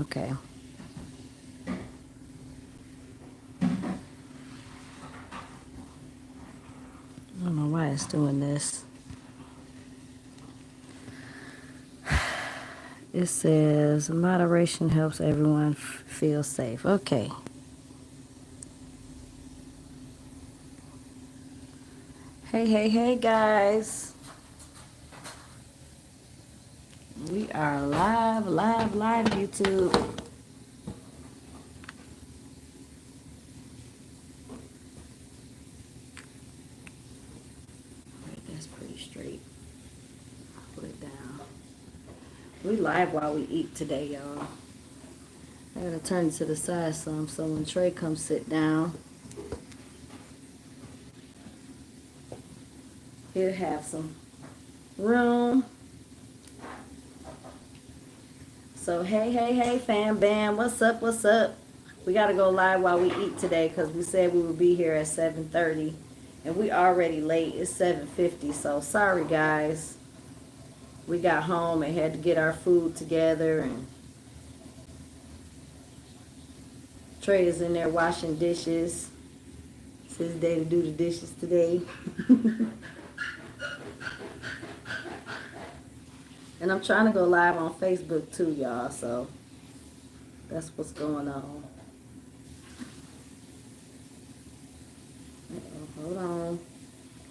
Okay. I don't know why it's doing this. It says moderation helps everyone feel safe. Okay. Hey, hey, hey, guys. We are live, live, live, YouTube. Right, that's pretty straight. Put it down. We live while we eat today, y'all. I gotta turn it to the side some so when Trey comes sit down, he'll have some room. So hey, hey, hey, fam bam, what's up, what's up? We gotta go live while we eat today because we said we would be here at 7:30, and we already late. It's 7:50, so sorry guys. We got home and had to get our food together, and Trey is in there washing dishes. It's his day to do the dishes today. And I'm trying to go live on Facebook too, y'all, so that's what's going on. Uh-oh, hold on.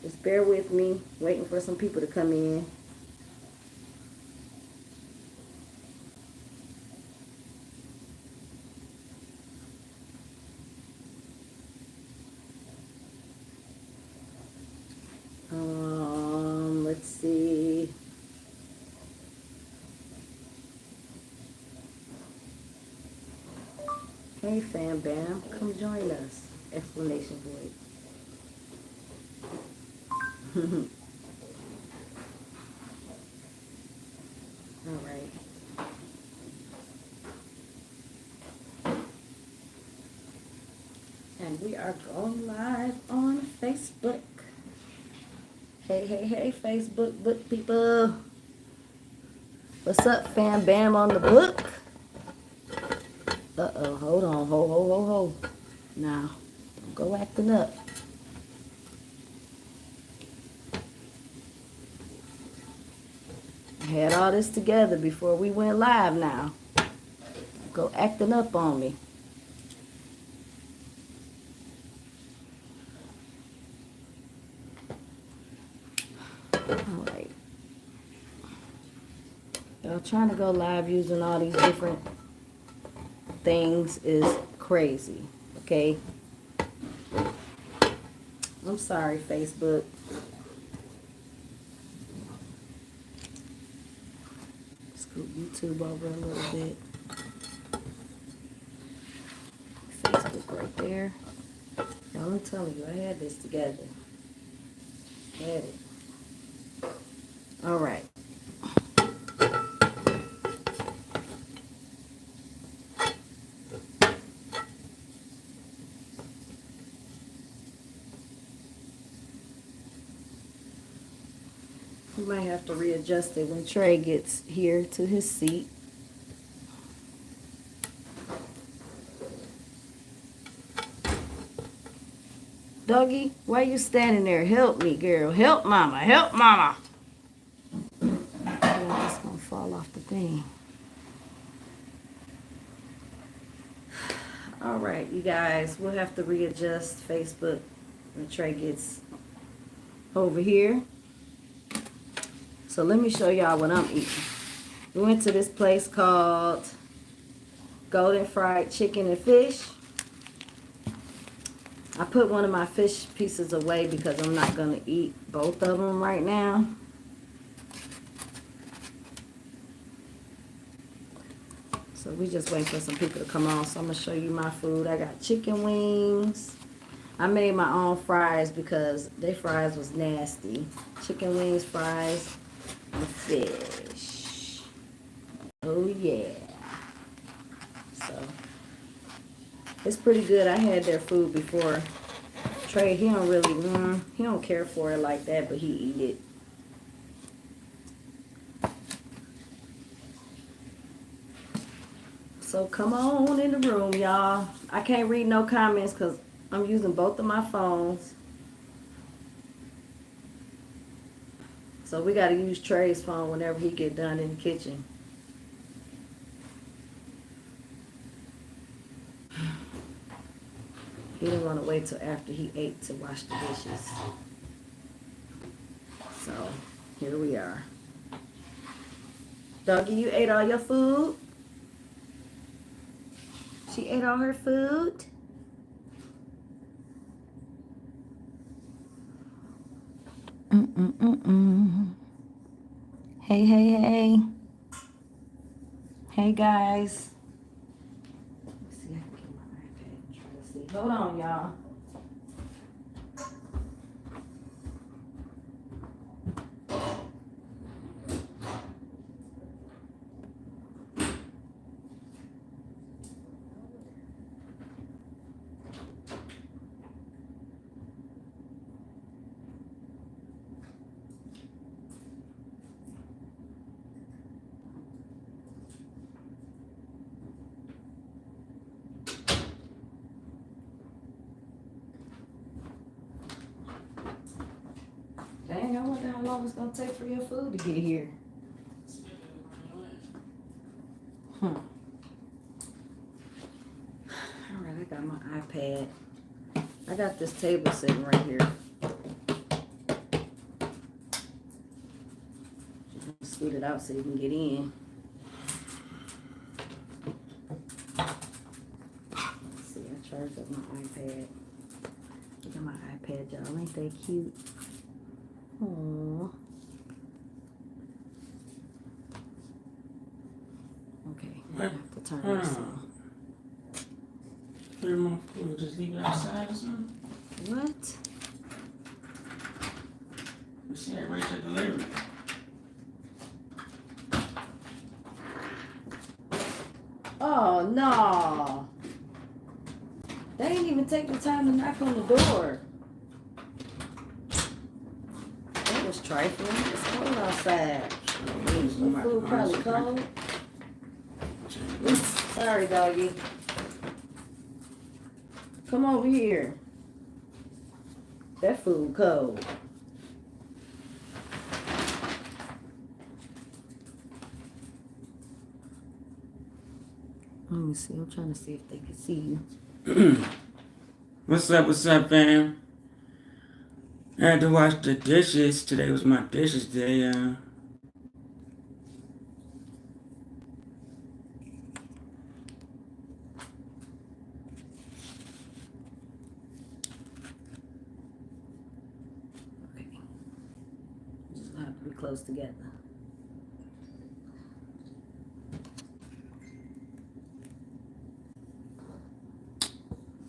Just bear with me. Waiting for some people to come in. Let's see. Hey, fam bam, come join us. Explanation void. All right. And we are going live on Facebook. Hey, hey, hey, Facebook book people. What's up, fam bam on the book? Uh-oh, hold on, ho. Now, don't go acting up. I had all this together before we went live now. Go acting up on me. All right. Y'all trying to go live using all these different things is crazy, okay? I'm sorry, Facebook. Scoot YouTube over a little bit. Facebook right there. Y'all, I'm telling you, I had this together. Had it. All right. We might have to readjust it when Trey gets here to his seat. Dougie, why you standing there? Help me, girl. Help mama. Help mama. Yeah, this gonna fall off the thing. All right, you guys, we'll have to readjust Facebook when Trey gets over here. So let me show y'all what I'm eating. We went to this place called Golden Fried Chicken and Fish. I put one of my fish pieces away because I'm not going to eat both of them right now. So we just wait for some people to come on. So I'm going to show you my food. I got chicken wings. I made my own fries because their fries was nasty. Chicken wings, fries, and fish. Oh yeah. So it's pretty good. I had their food before. Trey, he don't really, he don't care for it like that, but he eat it. So come on in the room, y'all. I can't read no comments because I'm using both of my phones. So we got to use Trey's phone whenever he get done in the kitchen. He didn't want to wait till after he ate to wash the dishes. So here we are. Doggy, you ate all your food? She ate all her food? Hey, hey, hey. Hey, guys. Let's see, I can get my iPad and try to see. Hold on, y'all. Dang, I wonder how long it's gonna take for your food to get here. All right, I got my iPad. I got this table sitting right here. Scoot it out so you can get in. Let's see, I charged up my iPad. Look at my iPad, y'all. Ain't they cute? Aww. Okay, I have to turn this on. Clear my food, just leave it outside or something? What? You see that right there delivery. Oh, no. They ain't even take the time to knock on the door. That was trifling. It's cold outside. The food probably cold. Sorry, doggy. Come over here. That food cold. Let me see. I'm trying to see if they can see you. What's up, fam? I had to wash the dishes. Today was my dishes day, Okay. Just have to be close together.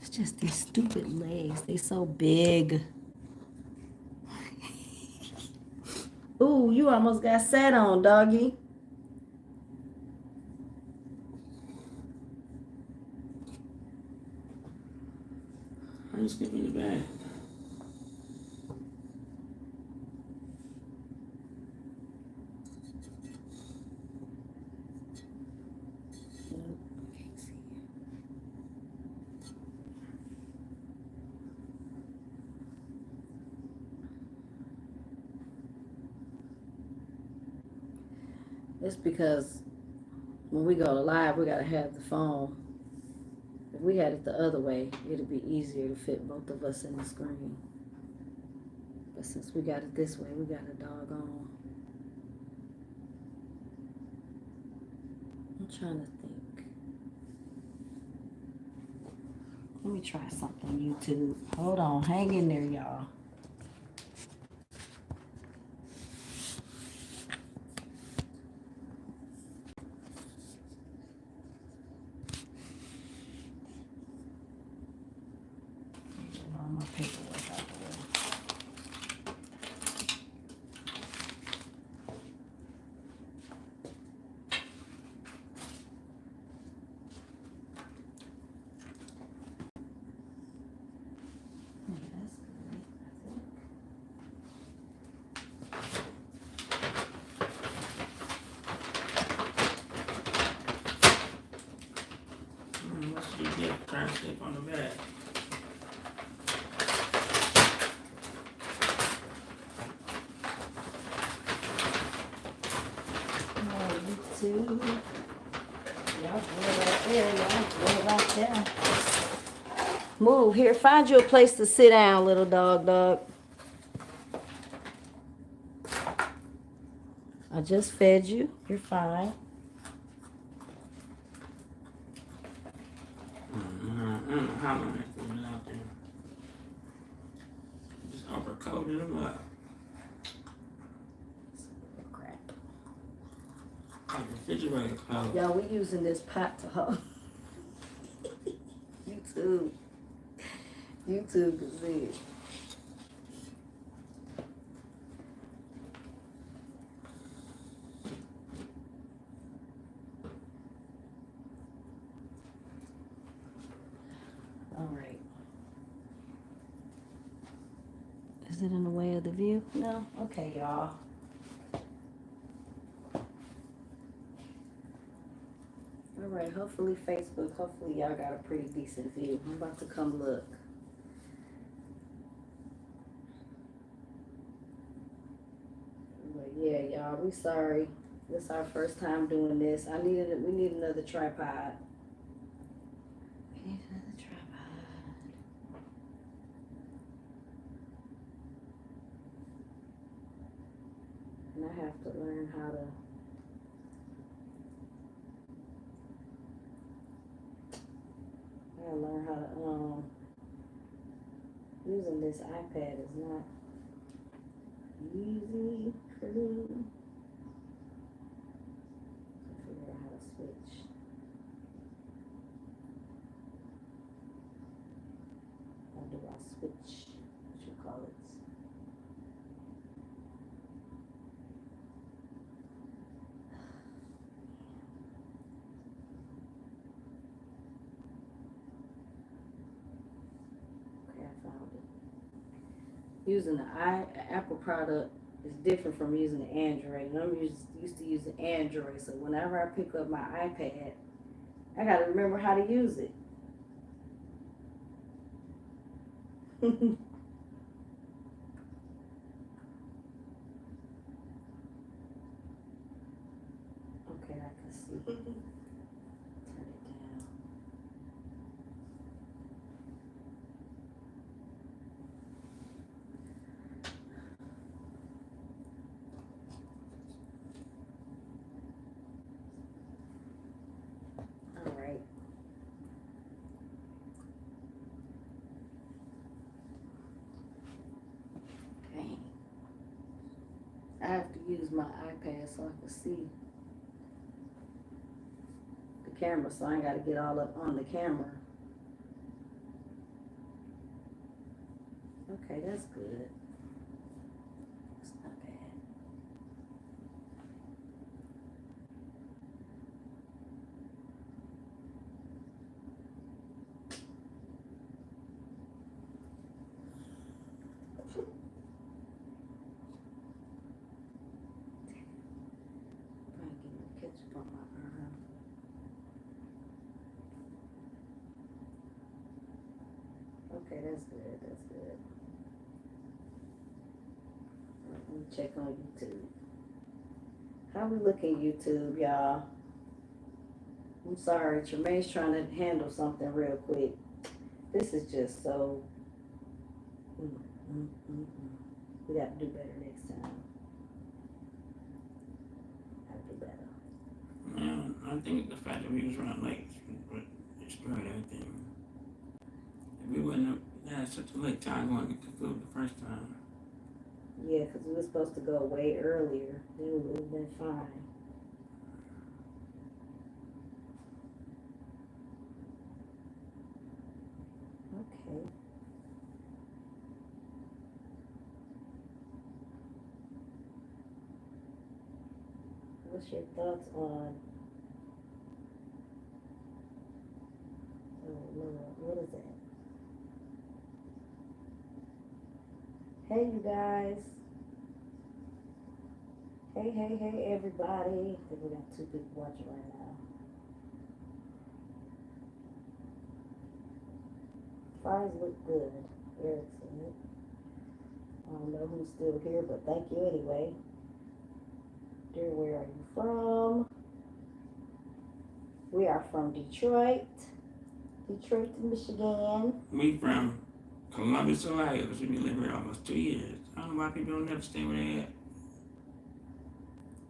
It's just these stupid legs. They so big. Ooh, you almost got sat on, doggy. I just give me the bag. It's because when we go to live, we gotta have the phone. If we had it the other way, it'd be easier to fit both of us in the screen. But since we got it this way, we got a doggone. I'm trying to think. Let me try something, YouTube. Hold on, hang in there, y'all. Get all my paperwork out the way. Yeah, that's good. Trying to slip on the back. Oh, you too. Y'all go right there. Y'all go right there. Move here. Find you a place to sit down, little dog. I just fed you. You're fine. I don't know how long that's been out there. Just overcoated them up. Crap. Like refrigerator clothes. Y'all, we using this pot to hold. YouTube. YouTube can see it. All right. Is it in the way of the view? No? Okay, y'all. All right, hopefully Facebook, hopefully y'all got a pretty decent view. I'm about to come look. But yeah, y'all, we sorry. This is our first time doing this. We need another tripod. We need another tripod. And I have to learn how to. I gotta learn how to, using this iPad is not easy for me. I figure out how to switch. How do I switch? What you call it? Okay, I found it. Using the Apple product is different from using the Android. And I'm used to using Android, so whenever I pick up my iPad, I gotta remember how to use it. Okay, I can see. Turn it down. All right. Okay. I have to use my iPad so I can see the camera, so I ain't got to get all up on the camera. Okay, that's good. It's not bad. Probably getting ketchup on my arm. Okay, that's good. That's good. Let me check on YouTube. How we looking, YouTube, y'all? I'm sorry, Tremaine's trying to handle something real quick. This is just so. We got to do better next time. Got to do better. Man, I think the fact that we was running late would destroy everything. If we wouldn't have had such a late time going to get the food the first time. Yeah, because we were supposed to go way earlier. Then we would have been fine. Okay. What's your thoughts on? Oh Lord, what is that? Hey, you guys. Hey, everybody. I think we got 2 people watching right now. fries look good. Eric said. I don't know who's still here, but thank you anyway. Dear, where are you from? We are from Detroit, Michigan. We from Columbus, Ohio, because we've been living here almost 2 years. I don't know why people don't never stay where they at.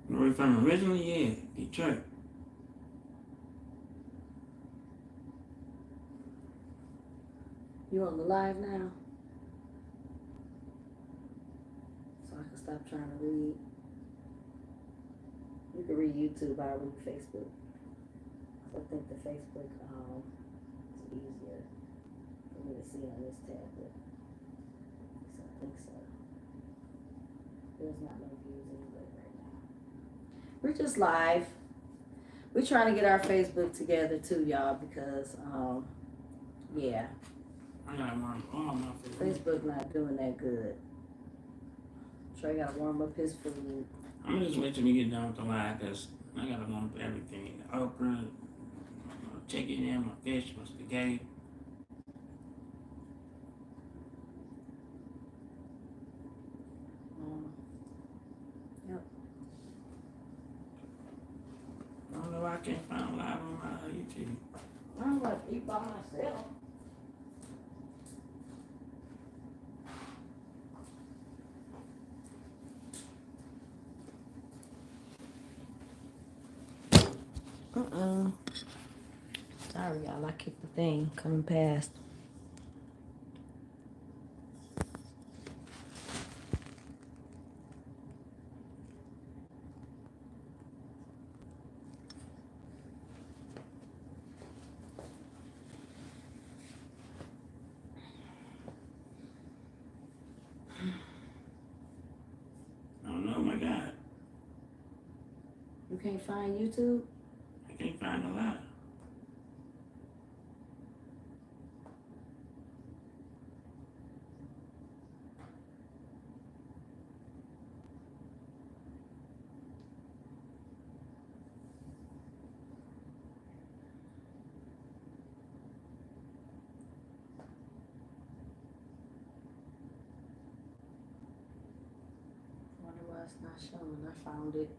Where we from originally? Yeah, Detroit. You on the live now? So I can stop trying to read. You can read YouTube, I read Facebook. So I think the Facebook is easier for me to see on this tablet. So I think so. There's not no views anyway right now. We're just live. We're trying to get our Facebook together too, y'all, because yeah. I gotta warm all my food. Facebook not doing that good. Trey gotta warm up his food. I'm gonna just wait till we get done with the live, because I gotta warm up everything. The okra, my chicken and my fish, my spaghetti. Yep. I don't know why I can't find live on my YouTube. I don't want to eat by myself. Sorry, y'all. I kicked the thing coming past. I don't know, my God. You can't find YouTube? I can't find a live. Wonder why it's not showing. I found it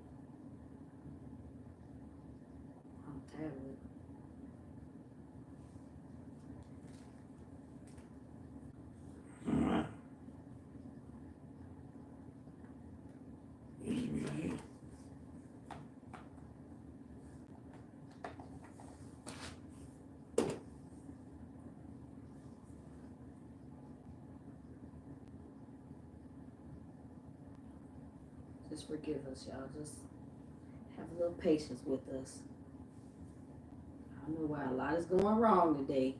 on tablet. Alright. Usually be right here. Just forgive us, y'all. Just have a little patience with us. I don't know why a lot is going wrong today.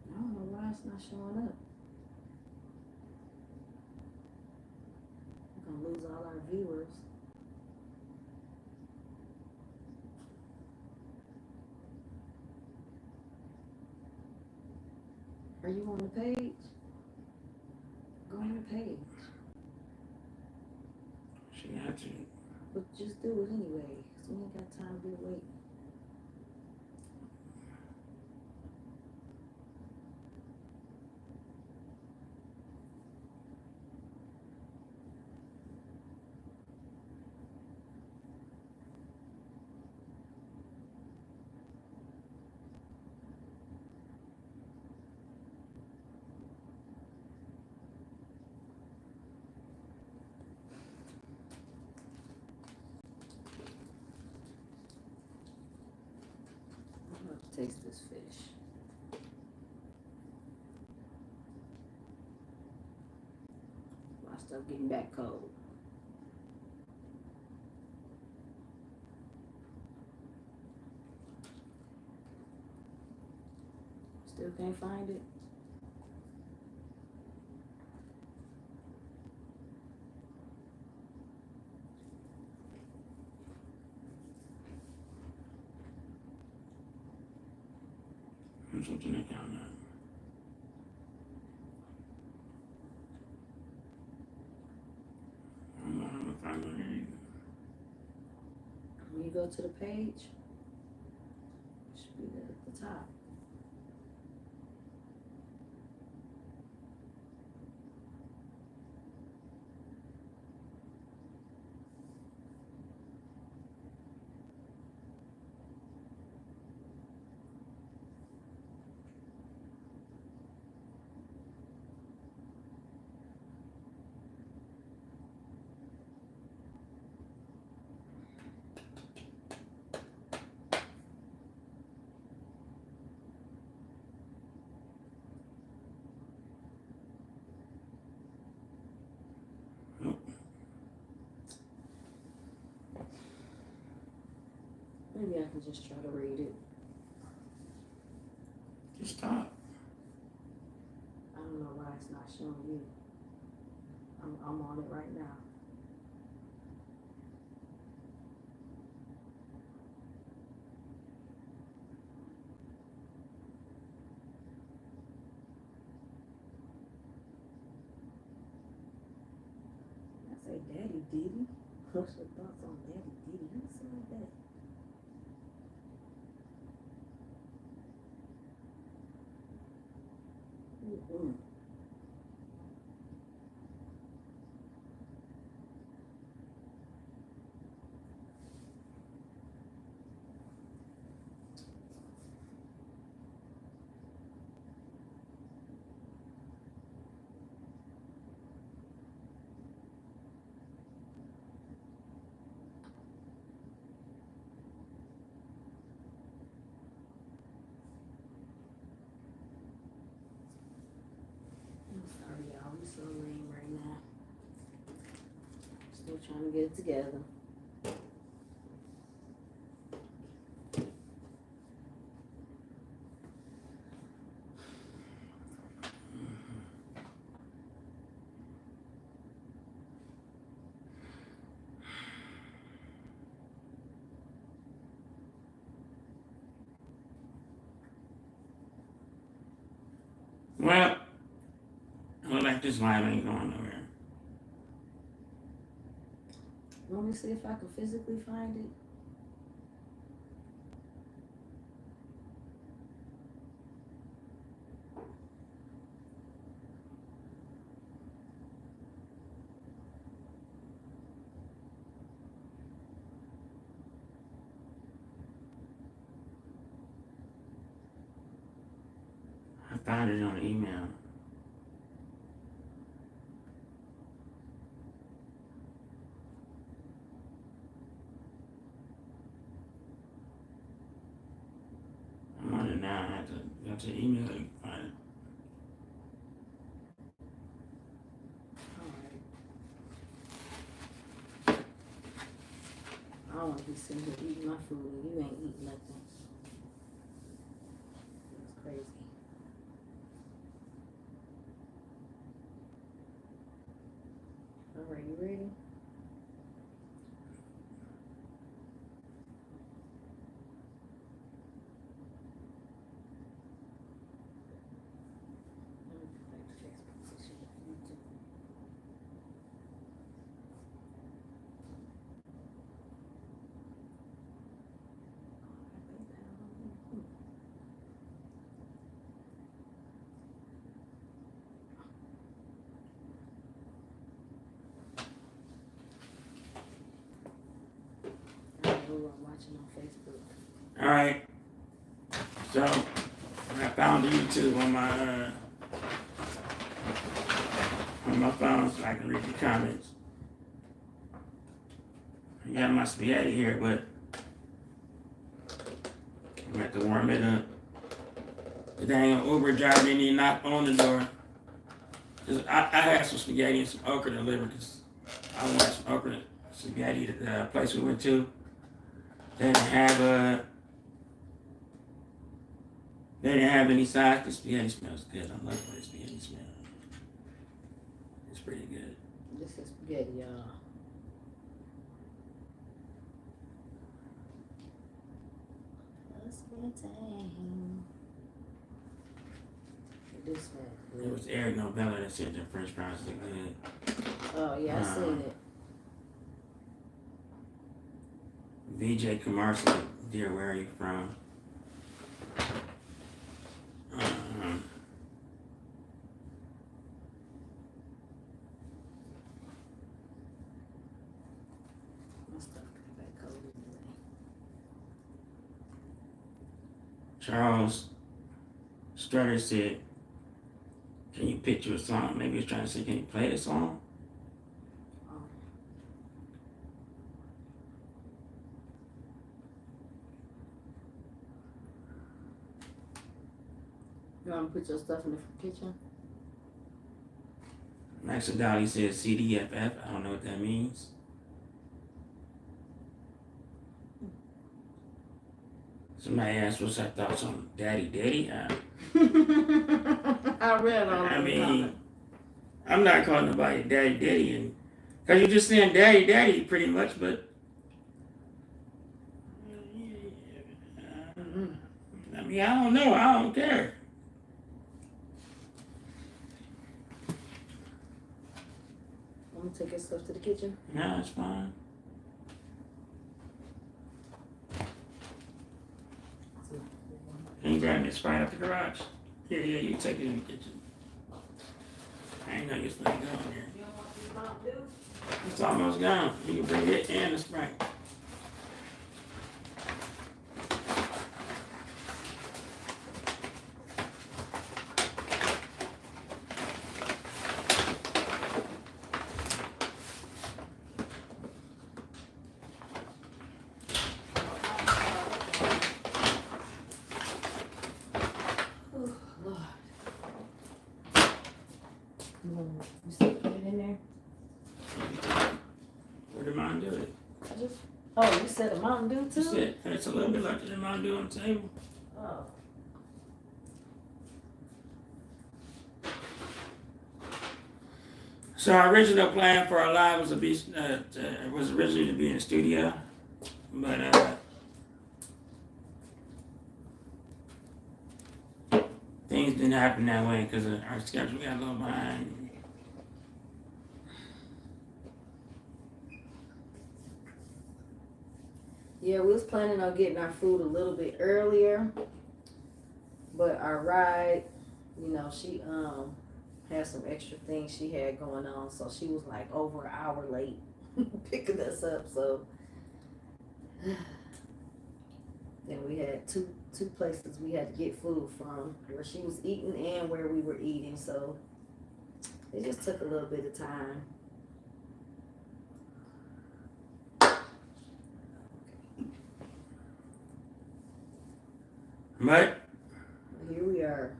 I don't know why it's not showing up. We're gonna lose all our viewers. Are you on the page? Go on the page. She got to. But just do it anyway, because we ain't got time to be waiting. I'm gonna taste this fish. My stuff getting back cold. Still can't find it. What's up to that count now? I don't find it here. When you go to the page, it should be there at the top. Maybe I can just try to read it. Just stop. I don't know why it's not showing you. I'm on it right now. I say Daddy Diddy. What's your thoughts on Daddy Diddy? Who said that? Mm-mm. I'm sorry, y'all. I'm so lame right now. Still trying to get it together. Well, I look like this live ain't going nowhere. Let me see if I can physically find it. I found it on email. I'm on it now. I have to email it and find it. Alright. I don't want to be sitting here eating my food and you ain't eating nothing. It's crazy. Alright, you ready? I'm watching on Facebook. All right. So I found YouTube on my phone so I can read the comments. I got my spaghetti here, but I'm gonna have to warm it up. The dang Uber driver didn't even knock on the door. I had some spaghetti and some okra delivered because I wanted some okra spaghetti at the place we went to. They didn't have any sides. The spaghetti smells good. I love the way spaghetti smells. It's pretty good. This is spaghetti, y'all. It do smell good. It was Eric Novella that said the French fries look good. Oh yeah, I seen it. VJ commercial. Dear, where are you from? My stuff got back cold anyway. Charles Strutter said, "Can you picture a song?" Maybe he's trying to say, "Can you play the song?" You want to put your stuff in the kitchen? Max Dolly says CDFF. I don't know what that means. Somebody asked what's our thoughts on Daddy Daddy. I read all I that. mean, I'm not calling nobody Daddy Daddy, and because you're just saying Daddy Daddy pretty much, but I mean, I don't know. I don't care. I'm gonna take your stuff to the kitchen. No, it's fine. Can you grab me a Sprite out the garage? Yeah, you take it in the kitchen. I ain't know you was going to go in there. You don't want these Mountain Dew? It's almost gone. You can bring it and the Sprite. You still put it in there? Where did mine do it? Oh, you said a Mountain Dew too? That's it. It's a little bit like the Mountain Dew on the table. Oh. So our original plan for our live was was originally to be in the studio, but things didn't happen that way because our schedule got a little behind. Yeah, we was planning on getting our food a little bit earlier, but our ride, you know, she had some extra things she had going on, so she was like over an hour late picking us up. So then we had two places we had to get food from, where she was eating and where we were eating. So it just took a little bit of time. But Here we are.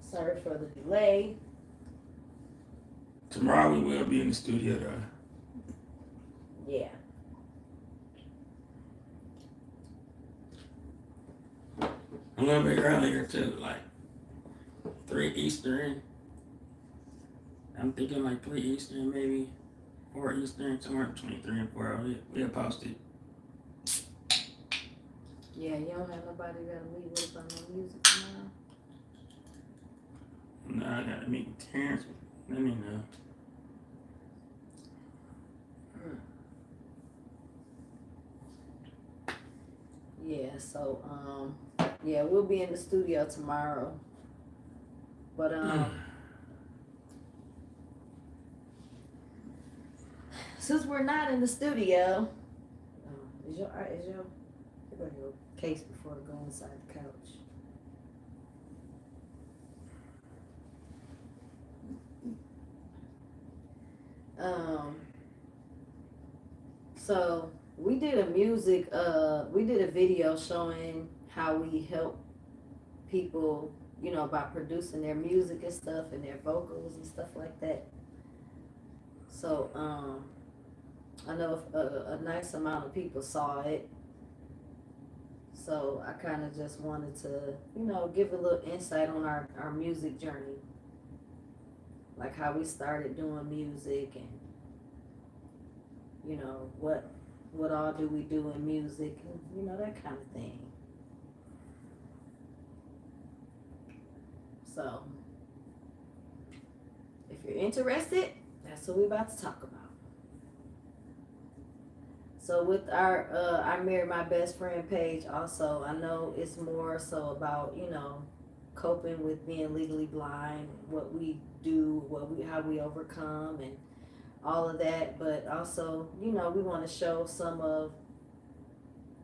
Sorry for the delay. tomorrow we will be in the studio though. Yeah. A little bit earlier too, like 3 Eastern. I'm thinking like 3 Eastern, maybe 4 Eastern, somewhere between 3 and 4. We'll post it. Yeah, you don't have nobody you gotta meet with about no music tomorrow? No, I gotta meet with Terrence. Let me know. Yeah, so yeah, we'll be in the studio tomorrow. But since we're not in the studio, is your case before I go inside the couch? So we did a video showing how we help people, you know, by producing their music and stuff and their vocals and stuff like that. So I know a nice amount of people saw it. So I kind of just wanted to, you know, give a little insight on our music journey. Like how we started doing music and, you know, what all do we do in music and, you know, that kind of thing. So, if you're interested, that's what we're about to talk about. So with our I married my best friend page also, I know it's more so about, coping with being legally blind, what we do, how we overcome and all of that, but also, we want to show some of,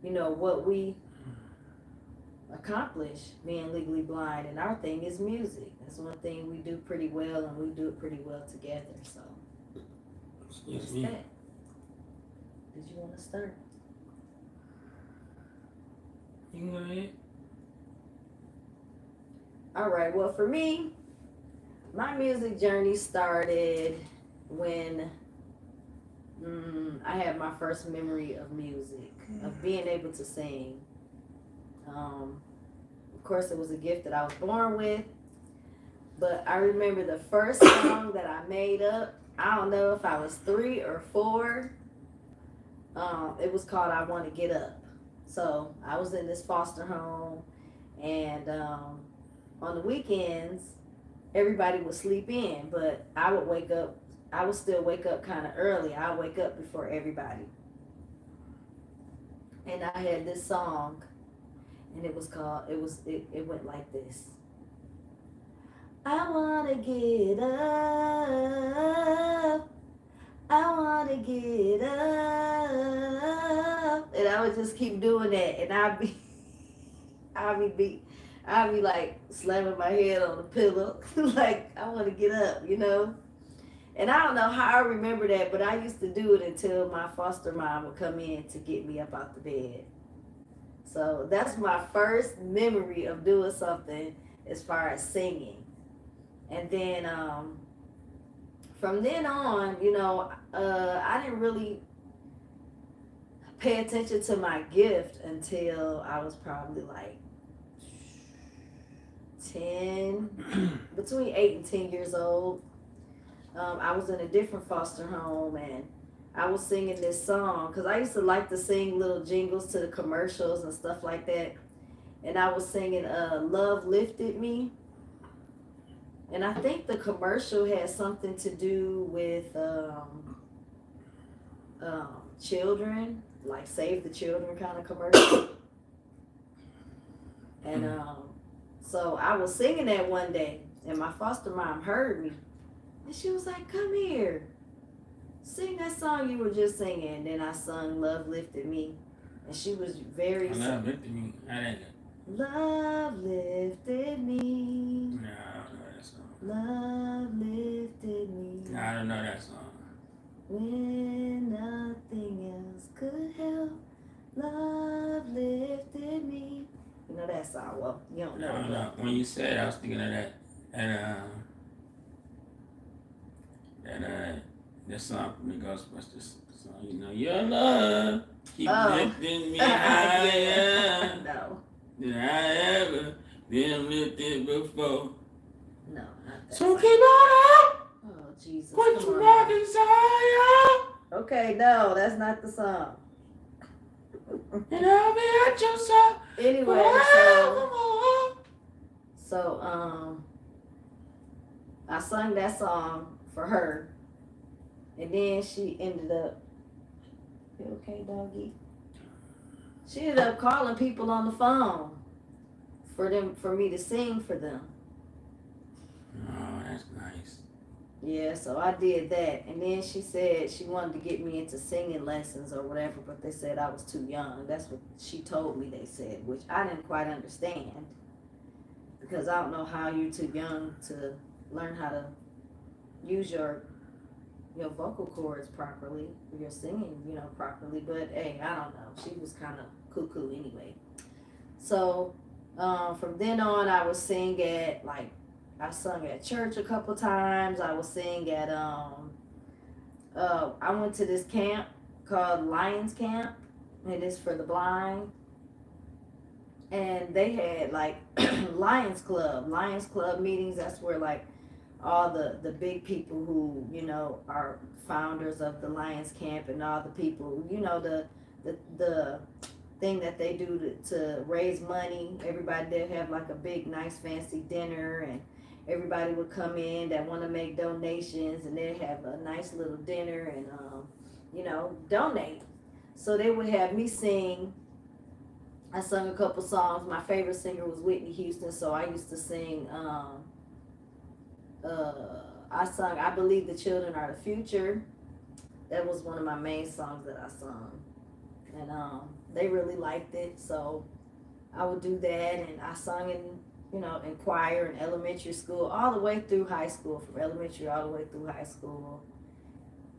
what we accomplish being legally blind, and our thing is music. That's one thing we do pretty well, and we do it pretty well together. So Excuse that's me. that. Did you want to start? You can go ahead. All right. Well, for me, my music journey started when I had my first memory of music, of being able to sing. Of course, it was a gift that I was born with, but I remember the first song that I made up. I don't know if I was 3 or 4. It was called "I Want to Get Up." So I was in this foster home, and on the weekends, everybody would sleep in, but I would wake up. I would still wake up kind of early. I would wake up before everybody, and I had this song, and it was called. It went like this. I wanna get up. I wanna get up, and I would just keep doing that, and I'd be like slamming my head on the pillow, like I want to get up, And I don't know how I remember that, but I used to do it until my foster mom would come in to get me up out the bed. So that's my first memory of doing something as far as singing, and then from then on, I didn't really pay attention to my gift until I was probably like 10, between 8 and 10 years old. I was in a different foster home, and I was singing this song because I used to like to sing little jingles to the commercials and stuff like that. And I was singing "Love Lifted Me." And I think the commercial had something to do with children, like Save the Children kind of commercial. And so I was singing that one day, and my foster mom heard me, and she was like, "Come here, sing that song you were just singing." And then I sung "Love Lifted Me," and she was very. Love lifted me. I didn't. Love lifted me. No, I don't know that song. Love lifted me. No, I don't know that song. When nothing else could help, love lifted me. You know that song? Well, you don't know. No. When you said it, I was thinking of that song from the Ghostbusters song. Your love keep lifting me higher No. than I ever been lifted before. No, not that So song. keep on up, Oh, Jesus. put Come your on. back inside, Okay, no, that's not the song. and I'll be at your side Anyway, forevermore. so I sung that song for her, and then she ended up. You okay, doggy? She ended up calling people on the phone for me to sing for them. Oh, that's nice. Yeah, so I did that, and then she said she wanted to get me into singing lessons or whatever, but they said I was too young. That's what she told me. They said, which I didn't quite understand, because I don't know how you're too young to learn how to use your vocal cords properly, your singing, properly. But hey, I don't know. She was kind of cuckoo anyway. So from then on, I would sing at I sung at church a couple times. I would sing at I went to this camp called Lions Camp, and it's for the blind. And they had Lions Club meetings. That's where all the big people who are founders of the Lions Camp, and all the people, the thing that they do to raise money. Everybody, they have a big nice fancy dinner, and everybody would come in that want to make donations, and they'd have a nice little dinner and donate. So they would have me sing. I sung a couple songs. My favorite singer was Whitney Houston, so I used to sing. I sung "I Believe the Children Are the Future." That was one of my main songs that I sung, and they really liked it. So I would do that, and I sung in choir in elementary school, all the way through high school, from elementary all the way through high school,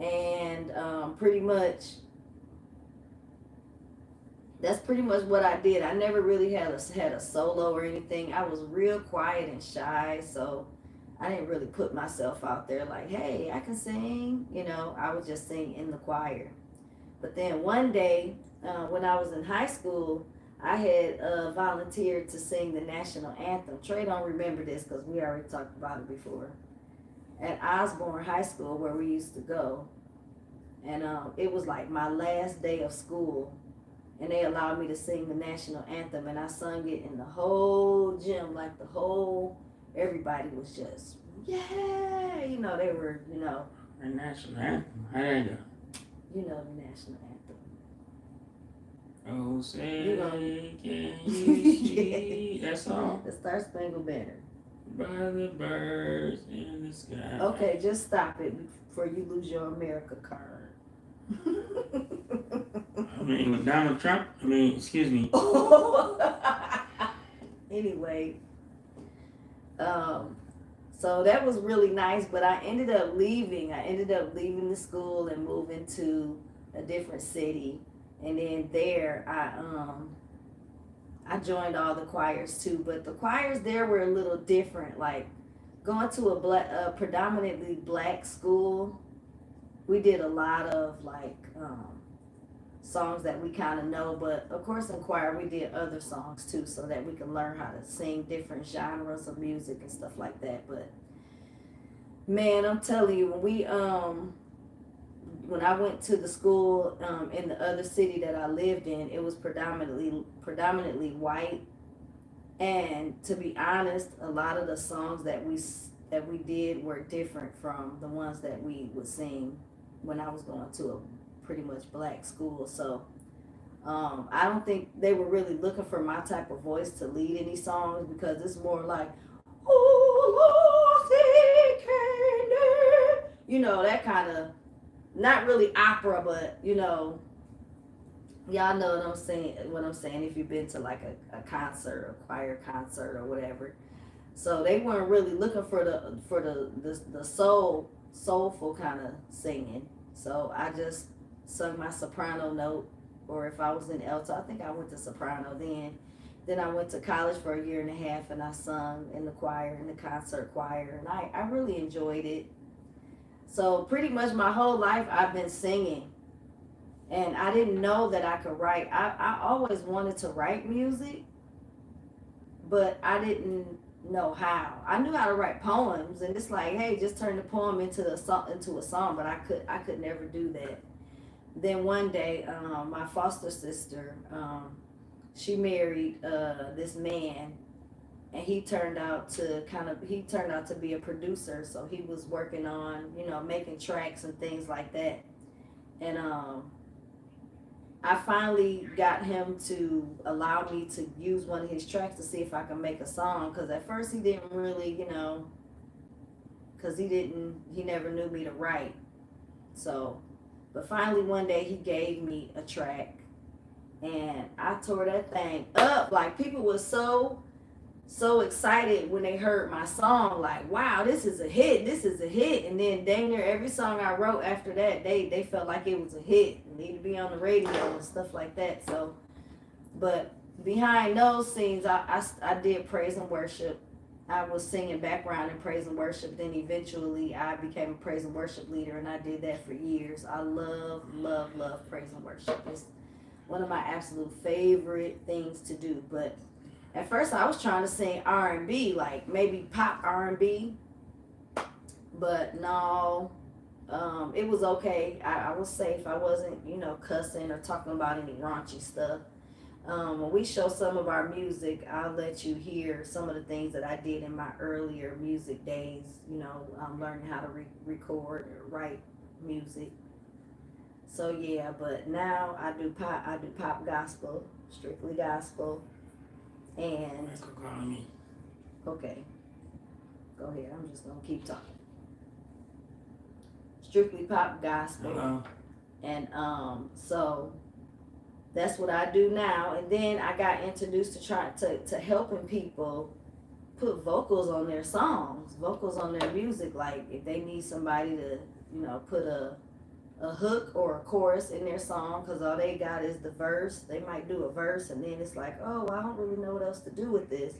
and pretty much that's pretty much what I did. I never really had a solo or anything. I was real quiet and shy, so I didn't really put myself out there like, hey, I can sing. I would just sing in the choir. But then one day, when I was in high school, I had volunteered to sing the national anthem. Trey don't remember this because we already talked about it before. At Osborne High School, where we used to go, and it was like my last day of school, and they allowed me to sing the national anthem, and I sung it in the whole gym, like everybody was just, yeah, they were, The national anthem. How did that the national anthem. go? Oh, say, You know. can you see that song? The Star Spangled Banner. By the birds in the sky. Okay, just stop it before you lose your America card. I mean, with Donald Trump, excuse me. Anyway, so that was really nice, but I ended up leaving. The school and moving to a different city, and then there I joined all the choirs too. But the choirs there were a little different. Like going to a predominantly black school, we did a lot of songs that we kind of know, but of course in choir we did other songs too, so that we can learn how to sing different genres of music and stuff like that. But man, I'm telling you, when I went to the school in the other city that I lived in, it was predominantly white, and to be honest, a lot of the songs that we did were different from the ones that we would sing when I was going to a pretty much black school. So I don't think they were really looking for my type of voice to lead any songs, because it's more like, oh, that kind of, not really opera, but y'all know what I'm saying if you've been to like a concert, a choir concert or whatever. So they weren't really looking for the soulful kind of singing. So I just sung my soprano note, or if I was in alto, I think I went to soprano then. Then I went to college for a year and a half, and I sung in the choir, in the concert choir, and I really enjoyed it. So pretty much my whole life I've been singing, and I didn't know that I could write. I always wanted to write music, but I didn't know how. I knew how to write poems, and it's like, hey, just turn the poem into a song, but I could never do that. Then one day, my foster sister, she married this man, and he turned out to be a producer. So he was working on making tracks and things like that, and I finally got him to allow me to use one of his tracks to see if I could make a song. Because at first he didn't really, because he never knew me to write. So, but finally one day he gave me a track, and I tore that thing up. Like, people were so excited when they heard my song, like, wow, this is a hit. And then dang near every song I wrote after that, they felt like it was a hit, it needed to be on the radio and stuff like that. So, but behind those scenes, I did praise and worship. I was singing background in praise and worship. Then eventually I became a praise and worship leader, and I did that for years. I love praise and worship. It's one of my absolute favorite things to do. But at first I was trying to sing R&B, like maybe pop R&B, but no, it was okay. I was safe. I wasn't, cussing or talking about any raunchy stuff. When we show some of our music, I'll let you hear some of the things that I did in my earlier music days, learning how to record or write music. So yeah, but now I do pop gospel, strictly gospel, and Michael calling me. okay, go ahead. I'm just gonna keep talking. Strictly pop gospel, Hello. and so that's what I do now. And then I got introduced to try to helping people put vocals on their songs, vocals on their music. Like if they need somebody to, put a hook or a chorus in their song because all they got is the verse. They might do a verse and then it's like, oh, well, I don't really know what else to do with this,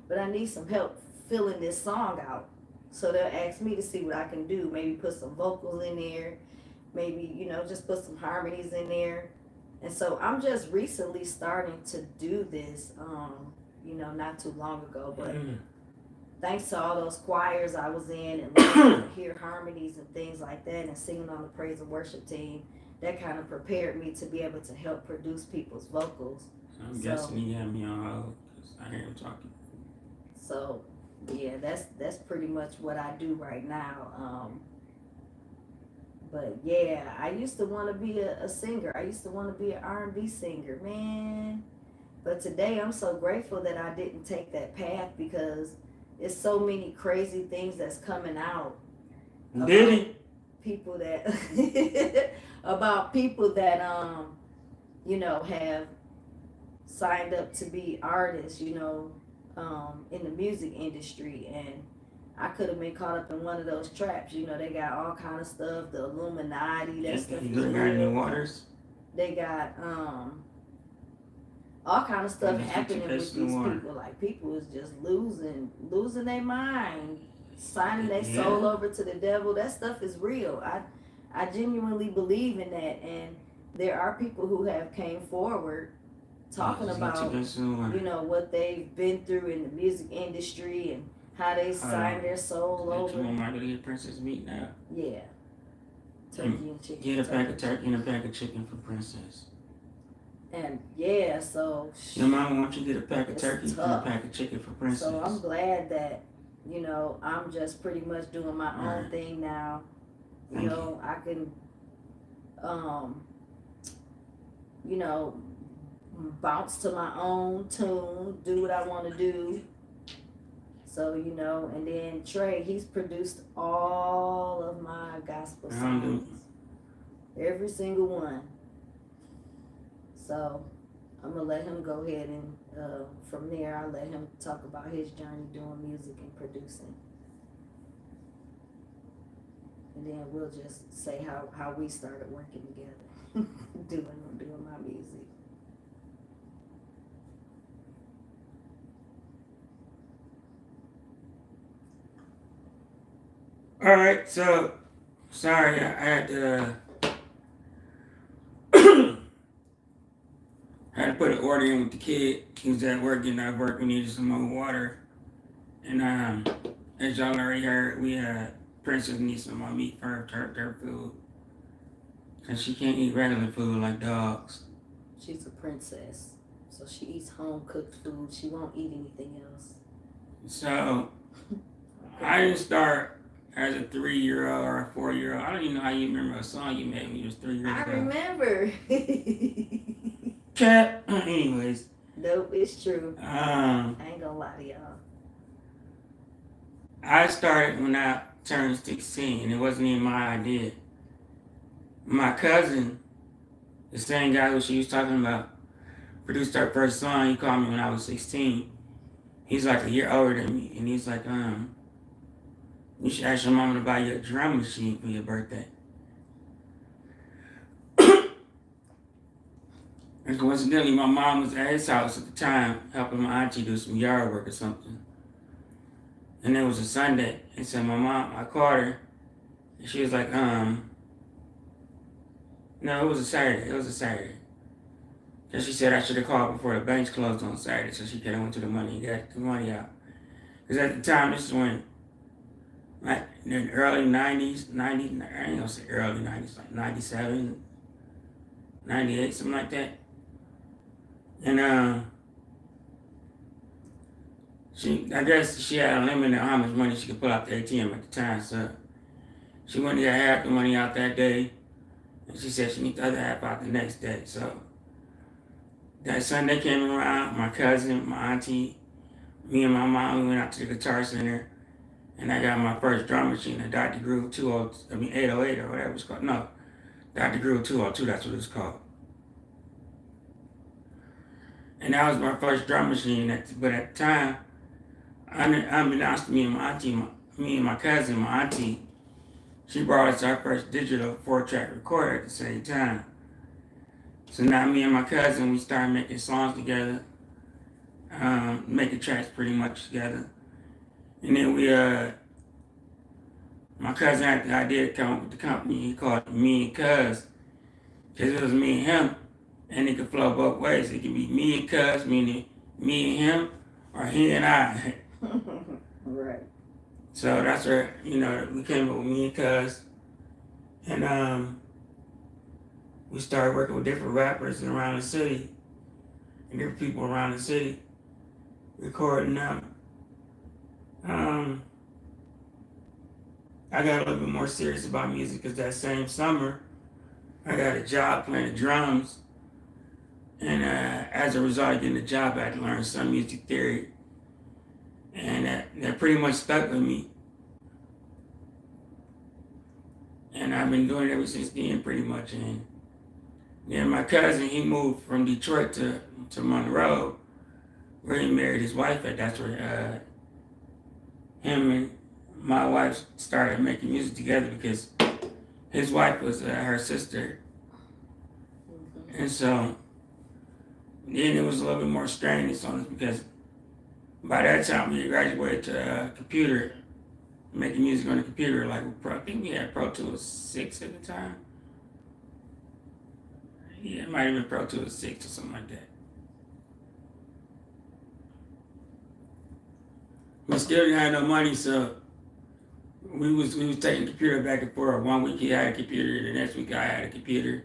but I need some help filling this song out. So they'll ask me to see what I can do. Maybe put some vocals in there, maybe, just put some harmonies in there. And so I'm just recently starting to do this, not too long ago, but thanks to all those choirs I was in and learning to hear harmonies and things like that and singing on the praise and worship team, that kind of prepared me to be able to help produce people's vocals. I'm guessing he had me on hold because I hear him talking. So, yeah, that's pretty much what I do right now. But yeah, I used to want to be a singer. I used to want to be an R&B singer, man. But today I'm so grateful that I didn't take that path because it's so many crazy things that's coming out. Did he? People that about people that have signed up to be artists, in the music industry, and I could have been caught up in one of those traps. They got all kind of stuff, the Illuminati, that stuff. You look out in the waters. They got all kind of stuff happening with these people. Like people is just losing their mind, signing their soul over to the devil. That stuff is real. I genuinely believe in that, and there are people who have came forward talking about what they've been through in the music industry and how they signed their soul over. You want Martha to get Princess meat now? Yeah. Turkey and chicken. Get a pack of turkey and a pack of chicken for Princess. And yeah, so your mama wants you to get a pack of turkey and a pack of chicken for Princess. So I'm glad that I'm just pretty much doing my own thing now. I can bounce to my own tune, do what I want to do. So and then Trey, he's produced all of my gospel songs, every single one. So I'm gonna let him go ahead and from there I'll let him talk about his journey doing music and producing. And then we'll just say how we started working together, doing my music. All right, so sorry I had to. I had to put an order in with the kid. He was at work, getting out of work. We needed some more water. And as y'all already heard, we had Princess need some more meat for her food. Because she can't eat regular food like dogs. She's a princess. So she eats home-cooked food. She won't eat anything else. So, I didn't start as a 3-year-old or a 4-year-old. I don't even know how you remember a song you made when you was 3 years old. I remember. Cat. Anyways. Nope, it's true. I ain't gonna lie to y'all. I started when I turned 16, and it wasn't even my idea. My cousin, the same guy who she was talking about, produced our first song. He called me when I was 16. He's like a year older than me, and he's like, you should ask your mama to buy you a drum machine for your birthday. And coincidentally, my mom was at his house at the time, helping my auntie do some yard work or something. And it was a Sunday. And so I called her, and she was like, no, it was a Saturday. And she said I should have called before the banks closed on Saturday, so she could have went to the money and got the money out. Because at the time, this is when, like, in the early 90s, I ain't gonna say early 90s, like 97, 98, something like that. And I guess she had a limit on how much money she could pull out the ATM at the time, so she went to get half the money out that day, And she said she needs the other half out the next day. So that Sunday came around, my cousin, my auntie, me and my mom, we went out to the Guitar Center, and I got my first drum machine, a Dr. Groove 808 or whatever it's called. No, Dr. Groove 202, that's what it's called. And that was my first drum machine. But at the time, unbeknownst to me and my auntie, me and my cousin, my auntie, she brought us our first digital 4-track recorder at the same time. So now me and my cousin, we started making songs together, making tracks pretty much together. And then my cousin had the idea to come up with the company. He called it Me and Cuz, because it was me and him, and it could flow both ways. It could be me and Cuz, meaning me and him, or he and I. Right. So that's where, we came up with Me and Cuz, and we started working with different rappers around the city, and different people around the city, recording them. I got a little bit more serious about music because that same summer, I got a job playing the drums. And as a result of getting the job, I had to learn some music theory. And that pretty much stuck with me. And I've been doing it ever since then, pretty much. And then my cousin, he moved from Detroit to Monroe, where he married his wife at. That's where him and my wife started making music together, because his wife was her sister. And so then it was a little bit more strenuous on us, because by that time we graduated to computer, making music on the computer. Like I think we had Pro Tools 6 at the time. Yeah, it might have been Pro Tools 6 or something like that. We still didn't have no money, so we was taking the computer back and forth. 1 week he had a computer, the next week I had a computer.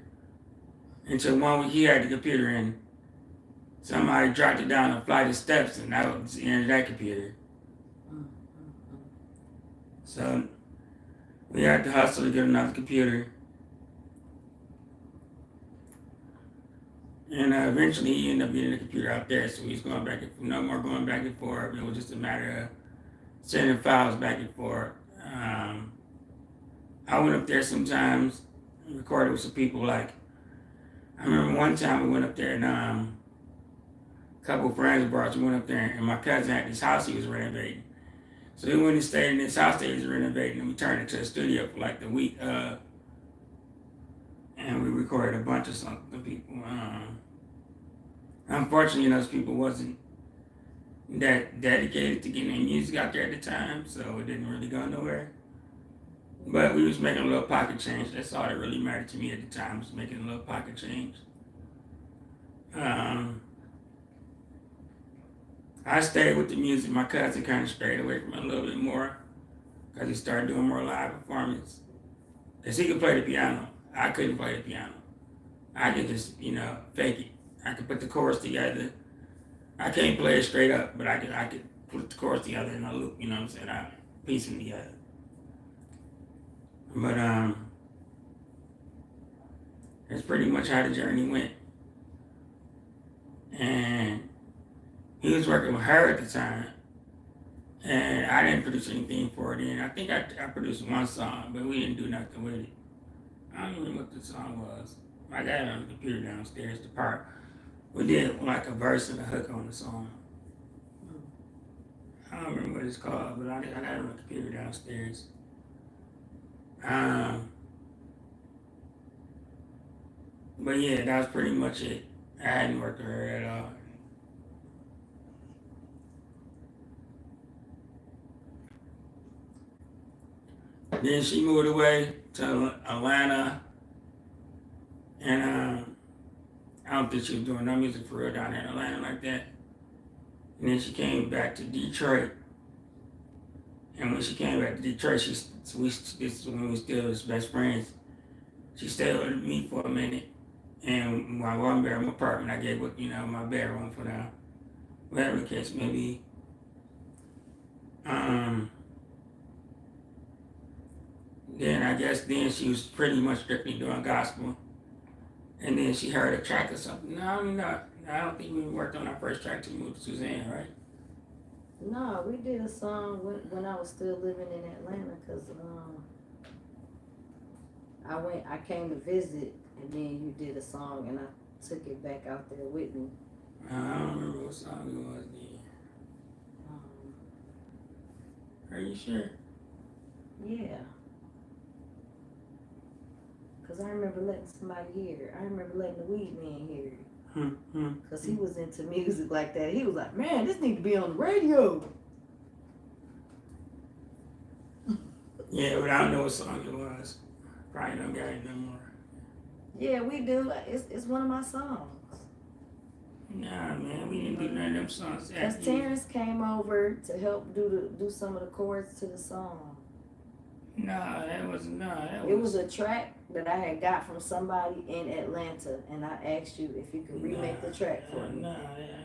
Until 1 week he had the computer, and somebody dropped it down a flight of steps, and that was the end of that computer. So we had to hustle to get another computer. And eventually he ended up getting a computer out there, so we was going back and forth. No more going back and forth. It was just a matter of sending files back and forth. I went up there sometimes and recorded with some people. Like, I remember one time we went up there, and a couple of friends brought us. We went up there, and my cousin had this house he was renovating. So we went and stayed in this house that he was renovating, and we turned it to a studio for like the week. And we recorded a bunch of something. People. Unfortunately, those people wasn't that dedicated to getting their music out there at the time, so it didn't really go nowhere. But we was making a little pocket change. That's all that really mattered to me at the time, was making a little pocket change. I stayed with the music. My cousin kind of strayed away from it a little bit more, because he started doing more live performance. Because he could play the piano. I couldn't play the piano. I could just, fake it. I could put the chords together. I can't play it straight up, but I could put the chords together in a loop, you know what I'm saying? I piece them together. But that's pretty much how the journey went. And he was working with her at the time, and I didn't produce anything for it then. I think I produced one song, but we didn't do nothing with it. I don't even know what the song was. I got it on the computer downstairs, the part. We did like a verse and a hook on the song. I don't remember what it's called, but I got it on the computer downstairs. But yeah, that was pretty much it. I hadn't worked with her at all. Then she moved away to Atlanta, and I don't think she was doing no music for real down there in Atlanta like that. And then she came back to Detroit. And when she came back to Detroit, this is when we still was best friends. She stayed with me for a minute. And my one bedroom apartment, I gave up, my bedroom for now. Whatever the case may be. Then I guess then she was pretty much strictly doing gospel. And then she heard a track or something. No, I don't think we worked on our first track till we moved to Suzanne, right? No, we did a song when I was still living in Atlanta, cause I came to visit, and then you did a song, and I took it back out there with me. I don't remember what song it was then. Are you sure? Yeah. Cause I remember letting somebody hear it. I remember letting the weed man hear it. Cause he was into music like that. He was like, man, this need to be on the radio. Yeah, but I don't know what song it was. Probably don't got it no more. Yeah, we do. It's one of my songs. Nah, man, we didn't do none of them songs. Cause Terrence came over to help do some of the chords to the song. It was a track that I had got from somebody in Atlanta, and I asked you if you could remake the track for me. I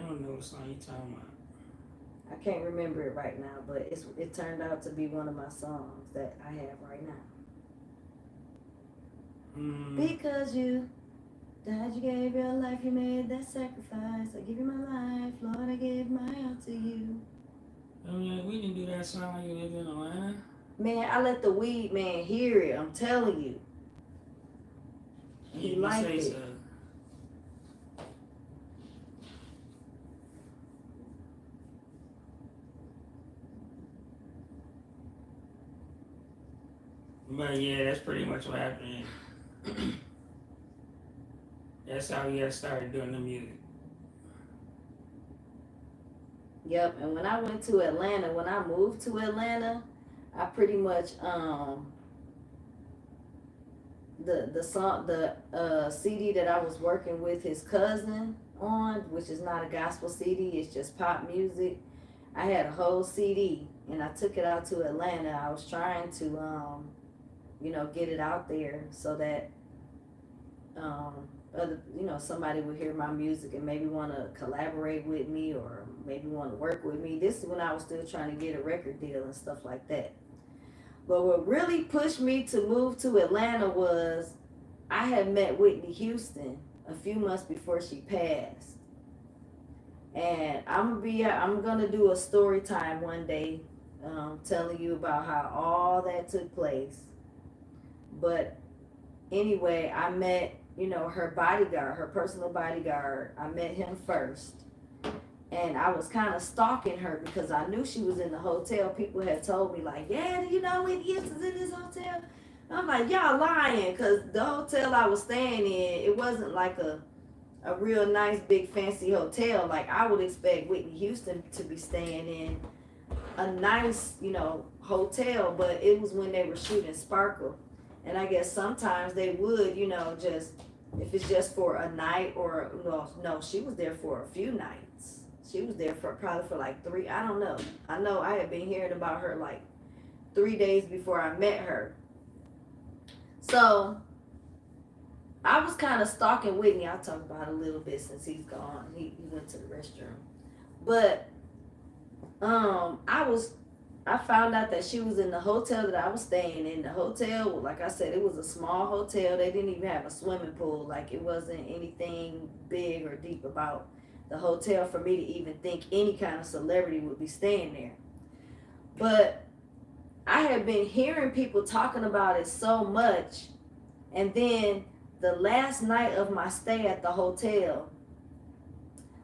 don't know what song you talking about. I can't remember it right now, but it turned out to be one of my songs that I have right now. Because you died, you gave your life, you made that sacrifice. I give you my life, Lord, I gave my all to you. I mean, we didn't do that song when you lived in Atlanta. Man, I let the weed man hear it, I'm telling you. He liked it. So. But yeah, that's pretty much what happened. That's how we got started doing the music. Yep, and when I went to Atlanta, when I moved to Atlanta, I pretty much the CD that I was working with his cousin on, which is not a gospel CD, it's just pop music. I had a whole CD and I took it out to Atlanta. I was trying to get it out there so that somebody would hear my music and maybe want to collaborate with me or maybe want to work with me. This is when I was still trying to get a record deal and stuff like that. But what really pushed me to move to Atlanta was I had met Whitney Houston a few months before she passed. And I'm gonna do a story time one day, telling you about how all that took place. But anyway, I met her bodyguard, her personal bodyguard. I met him first. And I was kind of stalking her because I knew she was in the hotel. People had told me like, yeah, do you know Whitney Houston's in this hotel? I'm like, y'all lying, because the hotel I was staying in, it wasn't like a real nice, big, fancy hotel. Like I would expect Whitney Houston to be staying in a nice, hotel, but it was when they were shooting Sparkle. And I guess sometimes they would, just, if it's just for a night or, no, she was there for a few nights. She was there probably for like 3, I don't know. I know I had been hearing about her like 3 days before I met her. So I was kind of stalking Whitney. I'll talk about it a little bit since he's gone. He went to the restroom. But I found out that she was in the hotel that I was staying in. The hotel, like I said, it was a small hotel. They didn't even have a swimming pool. Like it wasn't anything big or deep about the hotel for me to even think any kind of celebrity would be staying there. But I had been hearing people talking about it so much. And then the last night of my stay at the hotel,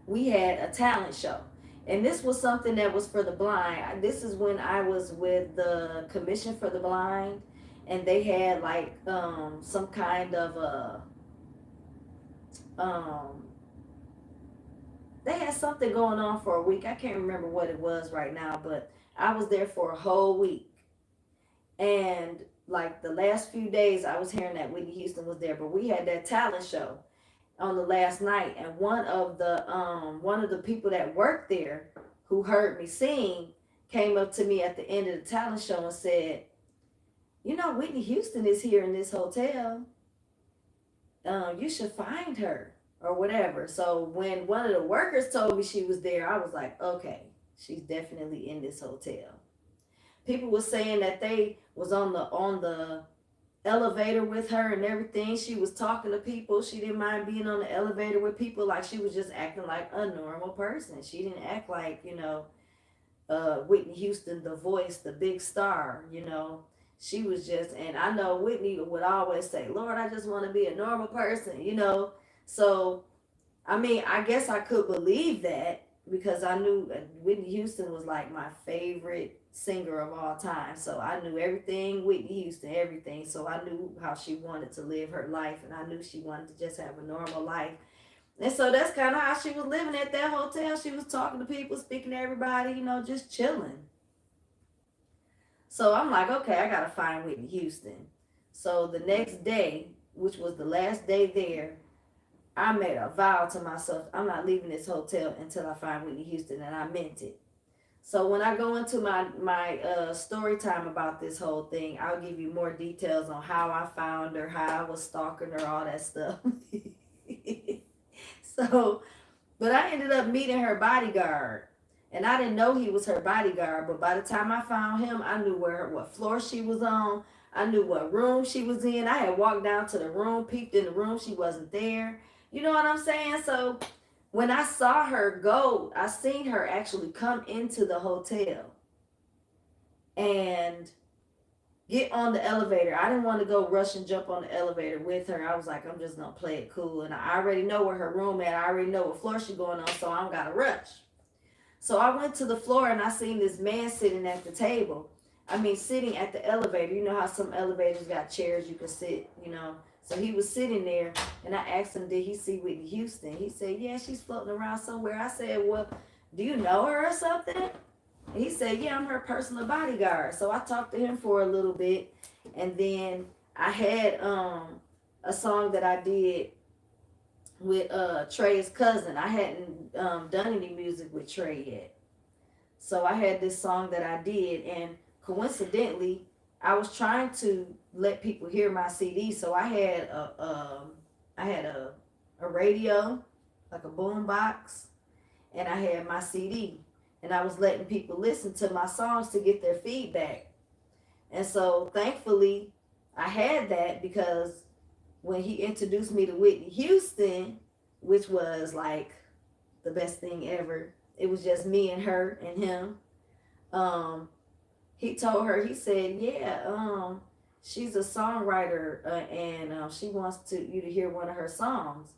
we had a talent show. And this was something that was for the blind. This is when I was with the Commission for the Blind, and they had like some kind of they had something going on for a week. I can't remember what it was right now, but I was there for a whole week. And like the last few days, I was hearing that Whitney Houston was there, but we had that talent show on the last night, and one of the people that worked there who heard me sing came up to me at the end of the talent show and said, Whitney Houston is here in this hotel. You should find her or whatever. So when one of the workers told me she was there, I was like, okay, she's definitely in this hotel. People were saying that they was on the elevator with her and everything. She was talking to people. She didn't mind being on the elevator with people. Like she was just acting like a normal person. She didn't act like, Whitney Houston, the voice, the big star, She was just, and I know Whitney would always say, Lord, I just want to be a normal person. So, I mean, I guess I could believe that because I knew Whitney Houston was like my favorite singer of all time. So I knew everything Whitney Houston, everything. So I knew how she wanted to live her life, and I knew she wanted to just have a normal life. And so that's kind of how she was living at that hotel. She was talking to people, speaking to everybody, just chilling. So I'm like, okay, I gotta find Whitney Houston. So the next day, which was the last day there, I made a vow to myself, I'm not leaving this hotel until I find Whitney Houston, and I meant it. So when I go into my story time about this whole thing, I'll give you more details on how I found her, how I was stalking her, all that stuff. So, but I ended up meeting her bodyguard, and I didn't know he was her bodyguard. But by the time I found him, I knew what floor she was on. I knew what room she was in. I had walked down to the room, peeped in the room. She wasn't there. You know what I'm saying? So when I saw her go, I seen her actually come into the hotel and get on the elevator. I didn't want to go rush and jump on the elevator with her. I was like, I'm just gonna play it cool, and I already know where her room at. I already know what floor she's going on, so I don't gotta rush. So I went to the floor and I seen this man sitting at the table. I mean, sitting at the elevator. You know how some elevators got chairs you can sit. So he was sitting there, and I asked him, did he see Whitney Houston? He said, yeah, she's floating around somewhere. I said, well, do you know her or something? And he said, yeah, I'm her personal bodyguard. So I talked to him for a little bit, and then I had a song that I did with Trey's cousin. I hadn't done any music with Trey yet. So I had this song that I did, and coincidentally, I was trying to let people hear my CD. So I had a radio, like a boom box, and I had my CD, and I was letting people listen to my songs to get their feedback. And so thankfully, I had that because when he introduced me to Whitney Houston, which was like the best thing ever, it was just me and her and him. Um, he told her, he said, yeah, she's a songwriter, and she wants you to hear one of her songs.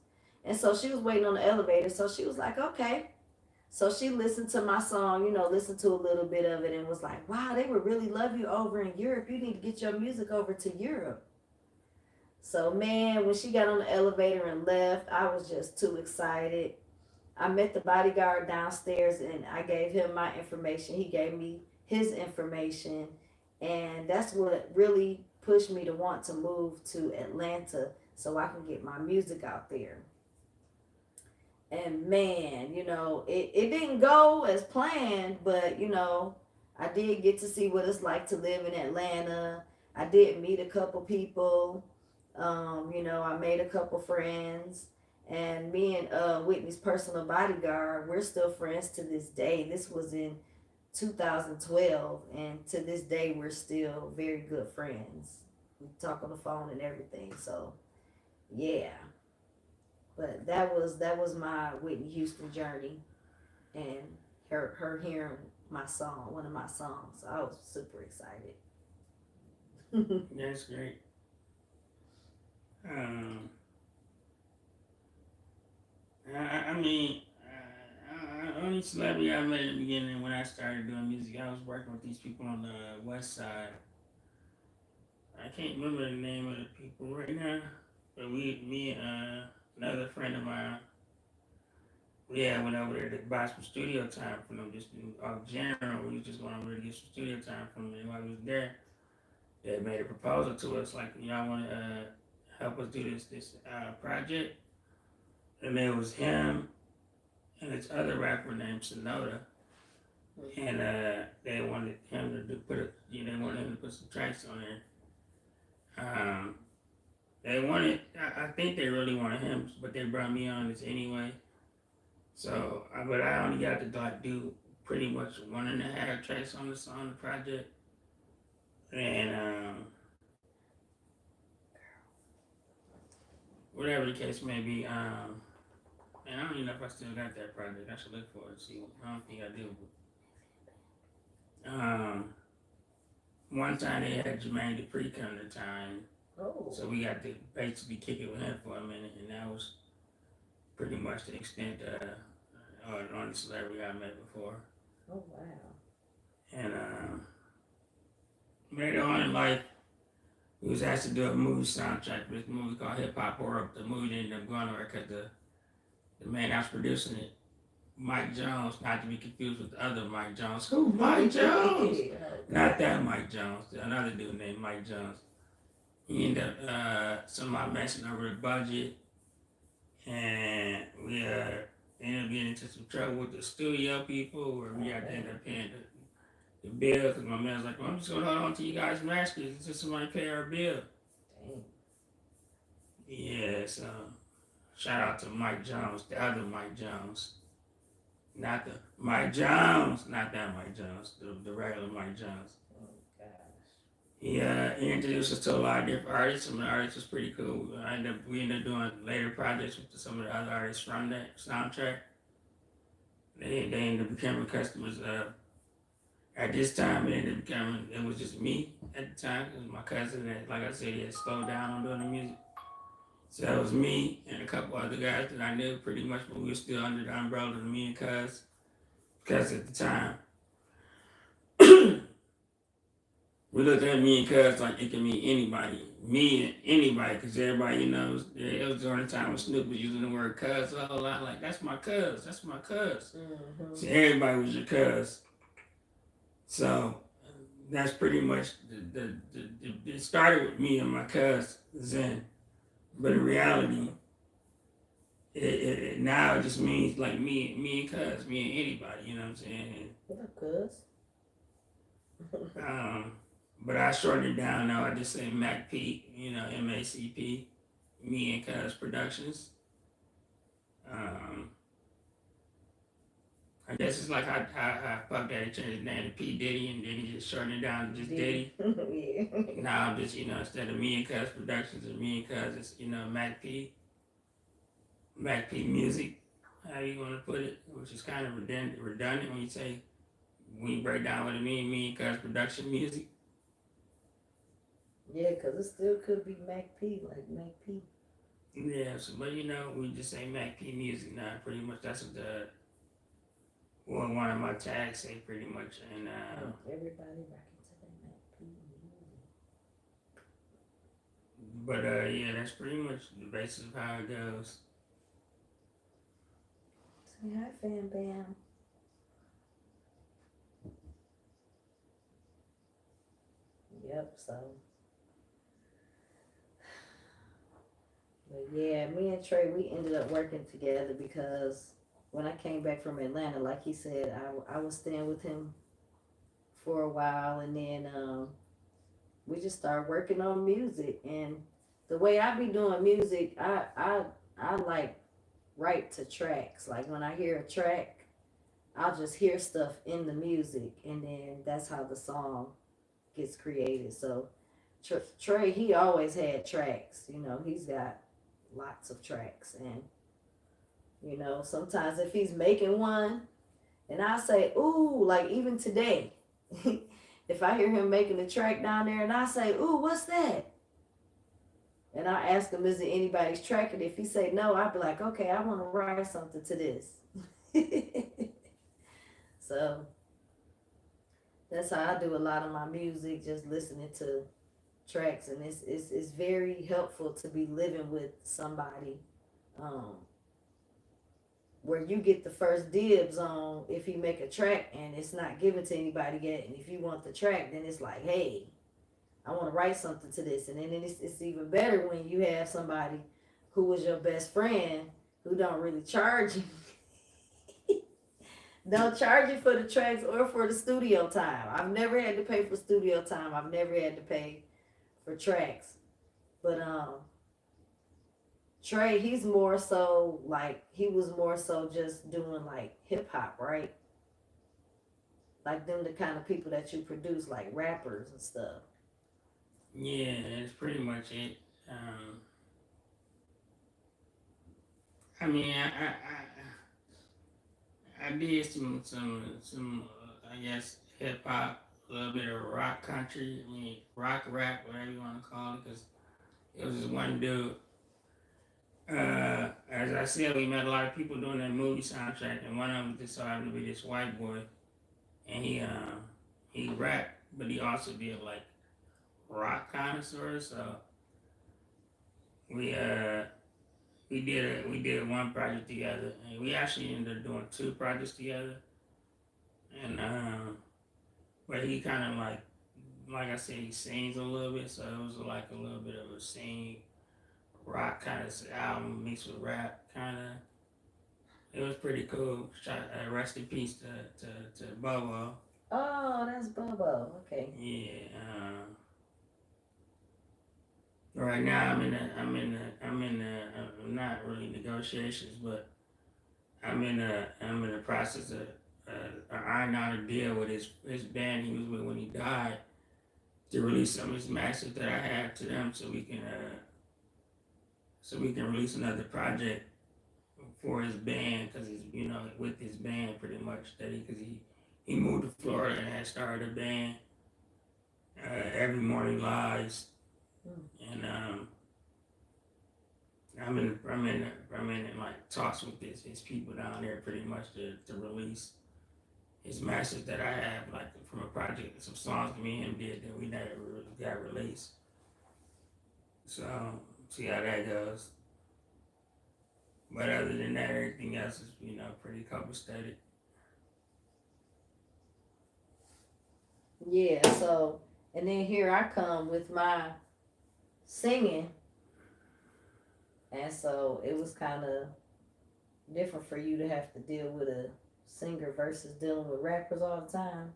And so she was waiting on the elevator, so she was like, okay. So she listened to my song, listened to a little bit of it, and was like, wow, they would really love you over in Europe. You need to get your music over to Europe. So, man, when she got on the elevator and left, I was just too excited. I met the bodyguard downstairs, and I gave him my information. He gave me his information. And that's what really pushed me to want to move to Atlanta so I can get my music out there. And man, it didn't go as planned, but I did get to see what it's like to live in Atlanta. I did meet a couple people. I made a couple friends. And me and Whitney's personal bodyguard, we're still friends to this day. This was in 2012, and to this day, we're still very good friends. We talk on the phone and everything. So, yeah. But that was my Whitney Houston journey, and her hearing my song, one of my songs. So I was super excited. That's great. I mean, only celebrity I met in the beginning when I started doing music, I was working with these people on the west side. I can't remember the name of the people right now, but me and another friend of mine, yeah, went over there to buy some studio time from them, just off general. We was just going over there to get some studio time from them. And while we was there, they made a proposal to us, like, y'all want to help us do this project? And it was him and this other rapper named Sonoda, and they wanted him to they wanted him to put some tracks on there. They wanted, I think they really wanted him, but they brought me on this anyway. So, but I only got to do pretty much 1.5 tracks on the project, and whatever the case may be. And I don't even know if I still got that project. I should look for it. See, I don't think I do. But, one time they had Jermaine Dupri come to town, Oh. so we got to basically kick it with him for a minute, and that was pretty much the extent on the celebrity I met before. Oh wow. And later on in life, we was asked to do a movie soundtrack for this movie called Hip Hop Horror. The movie ended up going nowhere because the man that was producing it, Mike Jones, not to be confused with the other Mike Jones. Who? Mike Jones? Not that Mike Jones. Another dude named Mike Jones. He ended up somehow messing over the budget, and we ended up getting into some trouble with the studio people where we had to end up paying the bill because my man was like, well, I'm just going to hold on to you guys' masters until somebody pay our bill. Dang. Yeah, so shout out to Mike Jones, the other Mike Jones. Not the Mike Jones, not that Mike Jones, the regular Mike Jones. Oh gosh. He introduced us to a lot of different artists. Some of the artists was pretty cool. We ended up doing later projects with some of the other artists from that soundtrack. They ended up becoming customers. At this time, it was just me at the time. It was my cousin that, like I said, he had slowed down on doing the music. So that was me and a couple other guys that I knew pretty much, but we were still under the umbrella of me and Cuz. Because at the time, we looked at me and Cuz like it could mean anybody. Me and anybody, because everybody, it was during the time when Snoop was using the word Cuz a whole lot. Like, that's my Cuz, that's my Cuz. Mm-hmm. So everybody was your Cuz. So that's pretty much, it started with me and my Cuz, Zen. But in reality, it now it just means like me and Cuz, me and anybody, you know what I'm saying? What up, Cuz? But I shortened it down now. I just say MACP, MACP, me and Cuz Productions. I guess it's like I Puff Daddy changed his name to P. Diddy, and then he just shortened it down to just Diddy. Yeah. Now I'm just, instead of me and Cuz Productions or me and Cuz, it's, MACP Music, how you want to put it, which is kind of redundant when you say, when you break down what it means, me and Cuz Production Music. Yeah, because it still could be Mac P, like Mac P. Yeah, so, but we just say MACP Music now, pretty much. That's what one of my tags say, pretty much. And everybody rocking to the Mac P music. But yeah, that's pretty much the basis of how it goes. Say hi, Fam Bam. Yep, so. But yeah, me and Trey, we ended up working together because when I came back from Atlanta, like he said, I was staying with him for a while, and then we just started working on music. And the way I be doing music, I like write to tracks. Like when I hear a track, I'll just hear stuff in the music, and then that's how the song gets created. So Trey, he always had tracks. He's got lots of tracks, and sometimes if he's making one, and I say, ooh, like even today, if I hear him making a track down there, and I say, ooh, what's that? And I ask him, is it anybody's track? And if he say no, I'd be like, okay, I want to write something to this. So that's how I do a lot of my music, just listening to tracks, and it's very helpful to be living with somebody where you get the first dibs on if you make a track and it's not given to anybody yet, and if you want the track, then it's like, hey, I want to write something to this. And then it's even better when you have somebody who was your best friend who don't really charge you. Don't charge you for the tracks or for the studio time. I've never had to pay for studio time. I've never had to pay for tracks. But Trey, he's more so like, he was more so just doing like hip hop, right? Like them the kind of people that you produce, like rappers and stuff. Yeah, that's pretty much it. I mean, I did some I guess hip hop, a little bit of rock country. I mean, rock rap, whatever you want to call it, because it was this one dude. As I said, we met a lot of people doing that movie soundtrack, and one of them just so happened to be this white boy, and he rapped, but he also did like rock kind of sort of. So we uh we did one project together, and we actually ended up doing two projects together, and but he kind of like I said, he sings a little bit, so it was like a little bit of a sing rock kind of album mixed with rap kind of. It was pretty cool. Rest in peace to Bobo. Oh, that's Bobo. Okay. Yeah. Right now I'm not really negotiations, but I'm in the process of ironing out a deal with his band he was with when he died to release some of his masters that I have to them, so we can release another project for his band, because he's with his band pretty much that because he moved to Florida and had started a band, Every Morning Lies, and I'm in like talks with his people down there pretty much to release his masters that I have, like from a project, some songs me and him did that we never really got released. So see how that goes. But other than that, everything else is pretty copacetic. Yeah. So, and then here I come with my singing, and so it was kind of different for you to have to deal with a singer versus dealing with rappers all the time.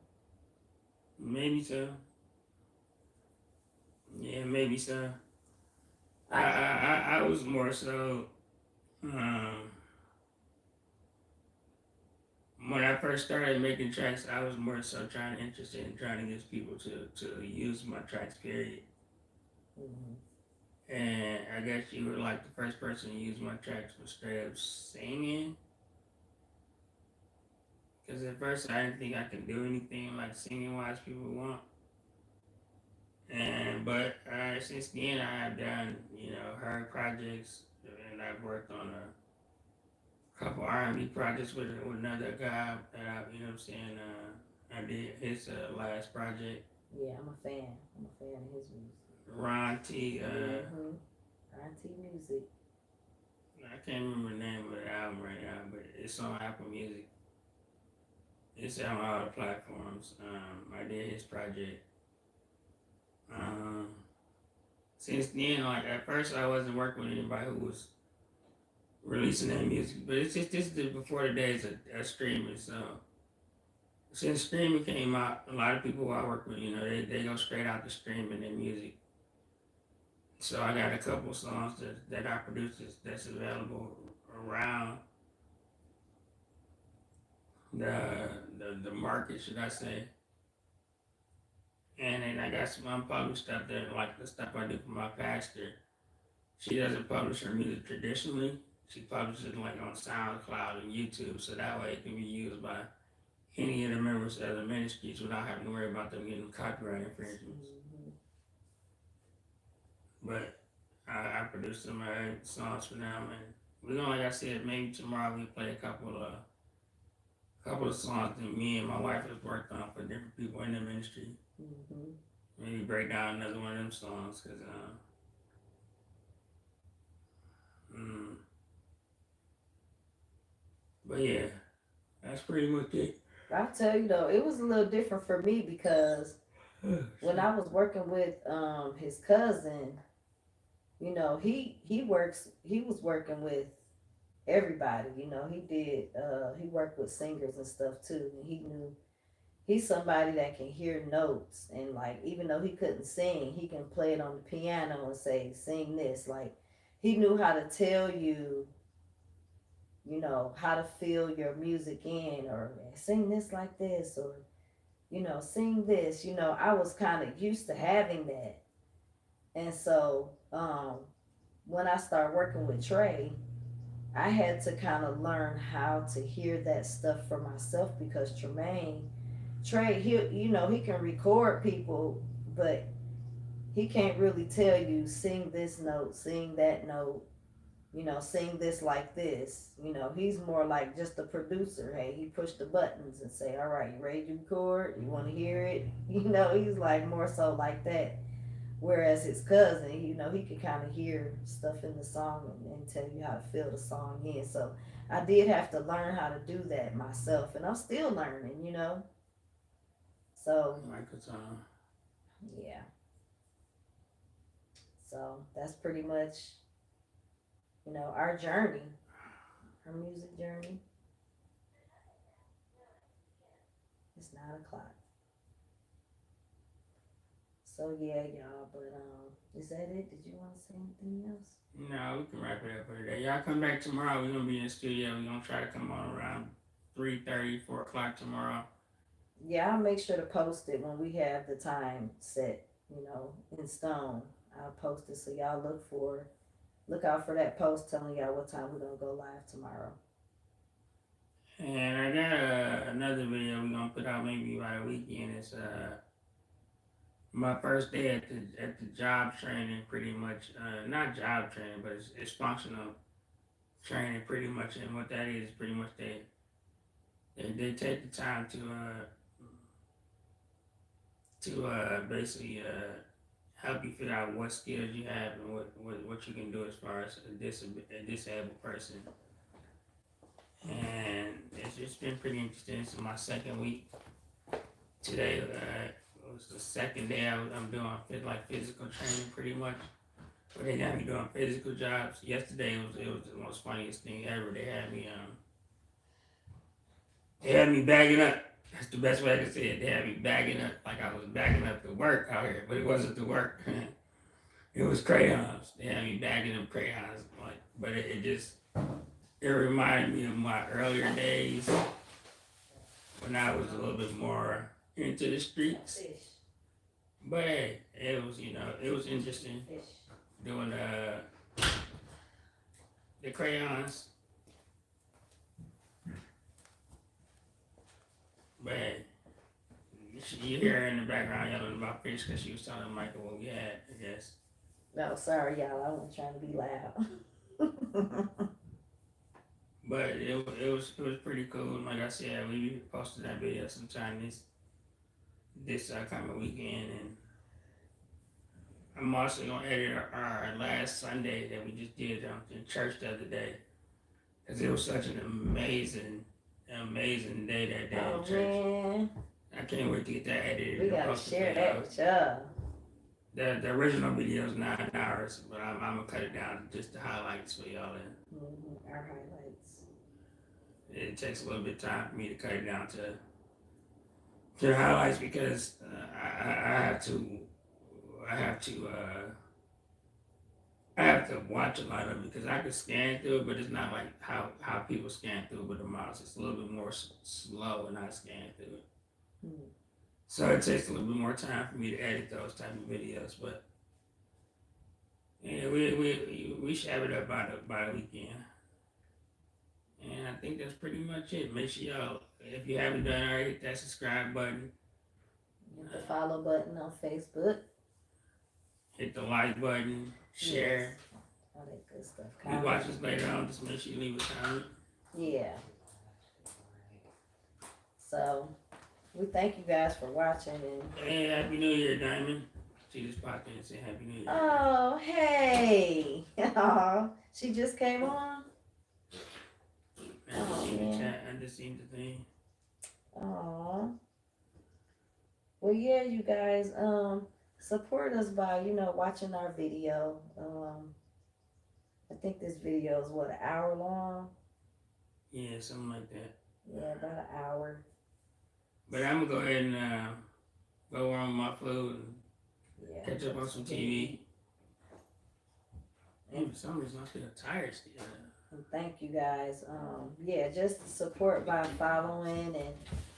Maybe so. Yeah, maybe so. I I was more so um, when I first started making tracks. I was more so interested in trying to get people to use my tracks. Period. Mhm. And I guess you were like the first person to use my tracks for straight up singing. Because at first I didn't think I could do anything like singing wise people want. But since then I have done her projects, and I've worked on a couple R&B projects with another guy that what I'm saying. I did his last project. Yeah, I'm a fan. I'm a fan of his music. Ron T. IT music. I can't remember the name of the album right now, but it's on Apple Music. It's on all the platforms. I did his project. Um, since then, like at first, I wasn't working with anybody who was releasing their music, but it's just this is before the days of streaming. So since streaming came out, a lot of people who I work with, they go straight out to streaming their music. So I got a couple songs that I produced that's available around the market, should I say. And then I got some unpublished stuff there, like the stuff I do for my pastor. She doesn't publish her music traditionally. She publishes it like on SoundCloud and YouTube, so that way it can be used by any of the members of the ministries without having to worry about them getting copyright infringements. Mm-hmm. But I produced some songs for them, and we're gonna, like I said, maybe tomorrow we play a couple of songs that me and my wife has worked on for different people in the ministry. Mm-hmm. Maybe break down another one of them songs, cause but yeah, that's pretty much it. I'll tell you though, it was a little different for me because when I was working with his cousin, he was working with everybody. He worked with singers and stuff too, and he's somebody that can hear notes, and like even though he couldn't sing, he can play it on the piano and say sing this. Like he knew how to tell you, how to feel your music in, or sing this like this, or sing this. I was kind of used to having that, and so when I started working with Trey, I had to kind of learn how to hear that stuff for myself because Trey, he can record people, but he can't really tell you sing this note, sing that note, sing this like this. He's more like just a producer. Hey, he pushed the buttons and say, all right, you ready to record? You want to hear it? He's like more so like that. Whereas his cousin, he could kind of hear stuff in the song and tell you how to feel the song in. So I did have to learn how to do that myself, and I'm still learning. So Microphone. yeah, so that's pretty much our journey, our music journey. It's 9 o'clock. So yeah, y'all. But is that it? Did you want to say anything else? No, we can wrap it up for today. Y'all come back tomorrow. We're gonna be in the studio. We're gonna try to come on around 3:30, 4 o'clock tomorrow. Yeah, I'll make sure to post it when we have the time set, in stone. I'll post it so y'all look out for that post telling y'all what time we're gonna go live tomorrow. And I got another video we're gonna put out maybe by the weekend. It's my first day at the job training, pretty much. Not job training, but it's functional training, pretty much. And what that is pretty much they take the time to basically help you figure out what skills you have and what you can do as far as a disabled person. And it's been pretty interesting. This is my second week. Today was the second day I'm doing physical training pretty much. But they got me doing physical jobs. Yesterday it was the most funniest thing ever. They had me bagging up. That's the best way I can say it. They had me bagging up like I was bagging up to work out here, but it wasn't to work. It was crayons. They had me bagging up crayons, but it reminded me of my earlier days when I was a little bit more into the streets. But hey, it was interesting doing the crayons. But hey, you hear her in the background yelling about fish because she was telling Michael what we had, I guess. No, sorry, y'all. I wasn't trying to be loud. But it was pretty cool. Like I said, we posted that video sometime this coming weekend, and I'm also gonna edit our last Sunday that we just did in church the other day, because it was such an amazing day that day in church. Man. I can't wait to get that edited. We gotta share that with y'all. The original video is 9 hours, but I'm gonna cut it down to just the highlights for y'all. Our highlights. It takes a little bit of time for me to cut it down to the highlights because I have to watch a lot of it because I can scan through it, but it's not like how people scan through it with the mouse. It's a little bit more slow when I scan through it. Mm. So it takes a little bit more time for me to edit those type of videos, but yeah, we share it up by the weekend. And I think that's pretty much it. Make sure y'all, if you haven't done already, hit that subscribe button. Hit the follow button on Facebook. Hit the like button. Share. Yes. All that good stuff. If you watch this later on, just make sure you leave a comment. Yeah. So, we thank you guys for watching. And hey, Happy New Year, Diamond. She just popped in and said Happy New Year. Oh, hey. Aw, she just came on? I just seen the chat. I just seen the thing. Aw. Well, yeah, you guys, support us by, watching our video. I think this video is, an hour long? Yeah, something like that. Yeah, about an hour. But I'm going to go ahead and go on my food and catch up on some TV. And for some reason, I feel tired still. And thank you guys. Just support by following and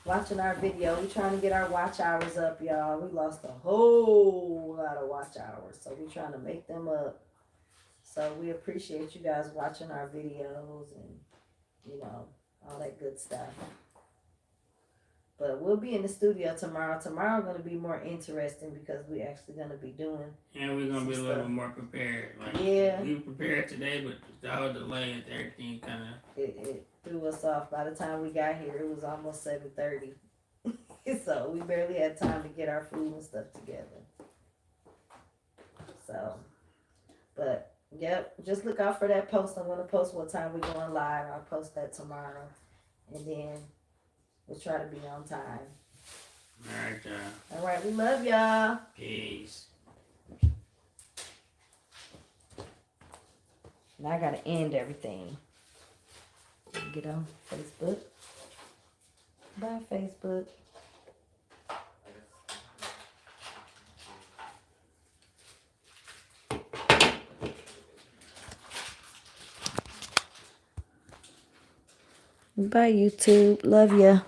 watching our video. We're trying to get our watch hours up, y'all. We lost a whole lot of watch hours, so we're trying to make them up. So we appreciate you guys watching our videos and, you know, all that good stuff. But we'll be in the studio tomorrow. Tomorrow going to be more interesting because we actually going to be doing. And we're gonna be a some little stuff. bit more prepared. Like, Yeah. we prepared today, but the whole delay and everything kind of. It threw us off. By the time we got here, it was almost 7:30. So we barely had time to get our food and stuff together. So, but yep, just look out for that post. I'm gonna post what time we're going live. I'll post that tomorrow, and then we'll try to be on time. All right, y'all. All right, we love y'all. Peace. Now I gotta end everything. Get on Facebook. Bye, Facebook. Bye, YouTube. Love ya.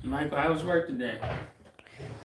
Michael, how was work today?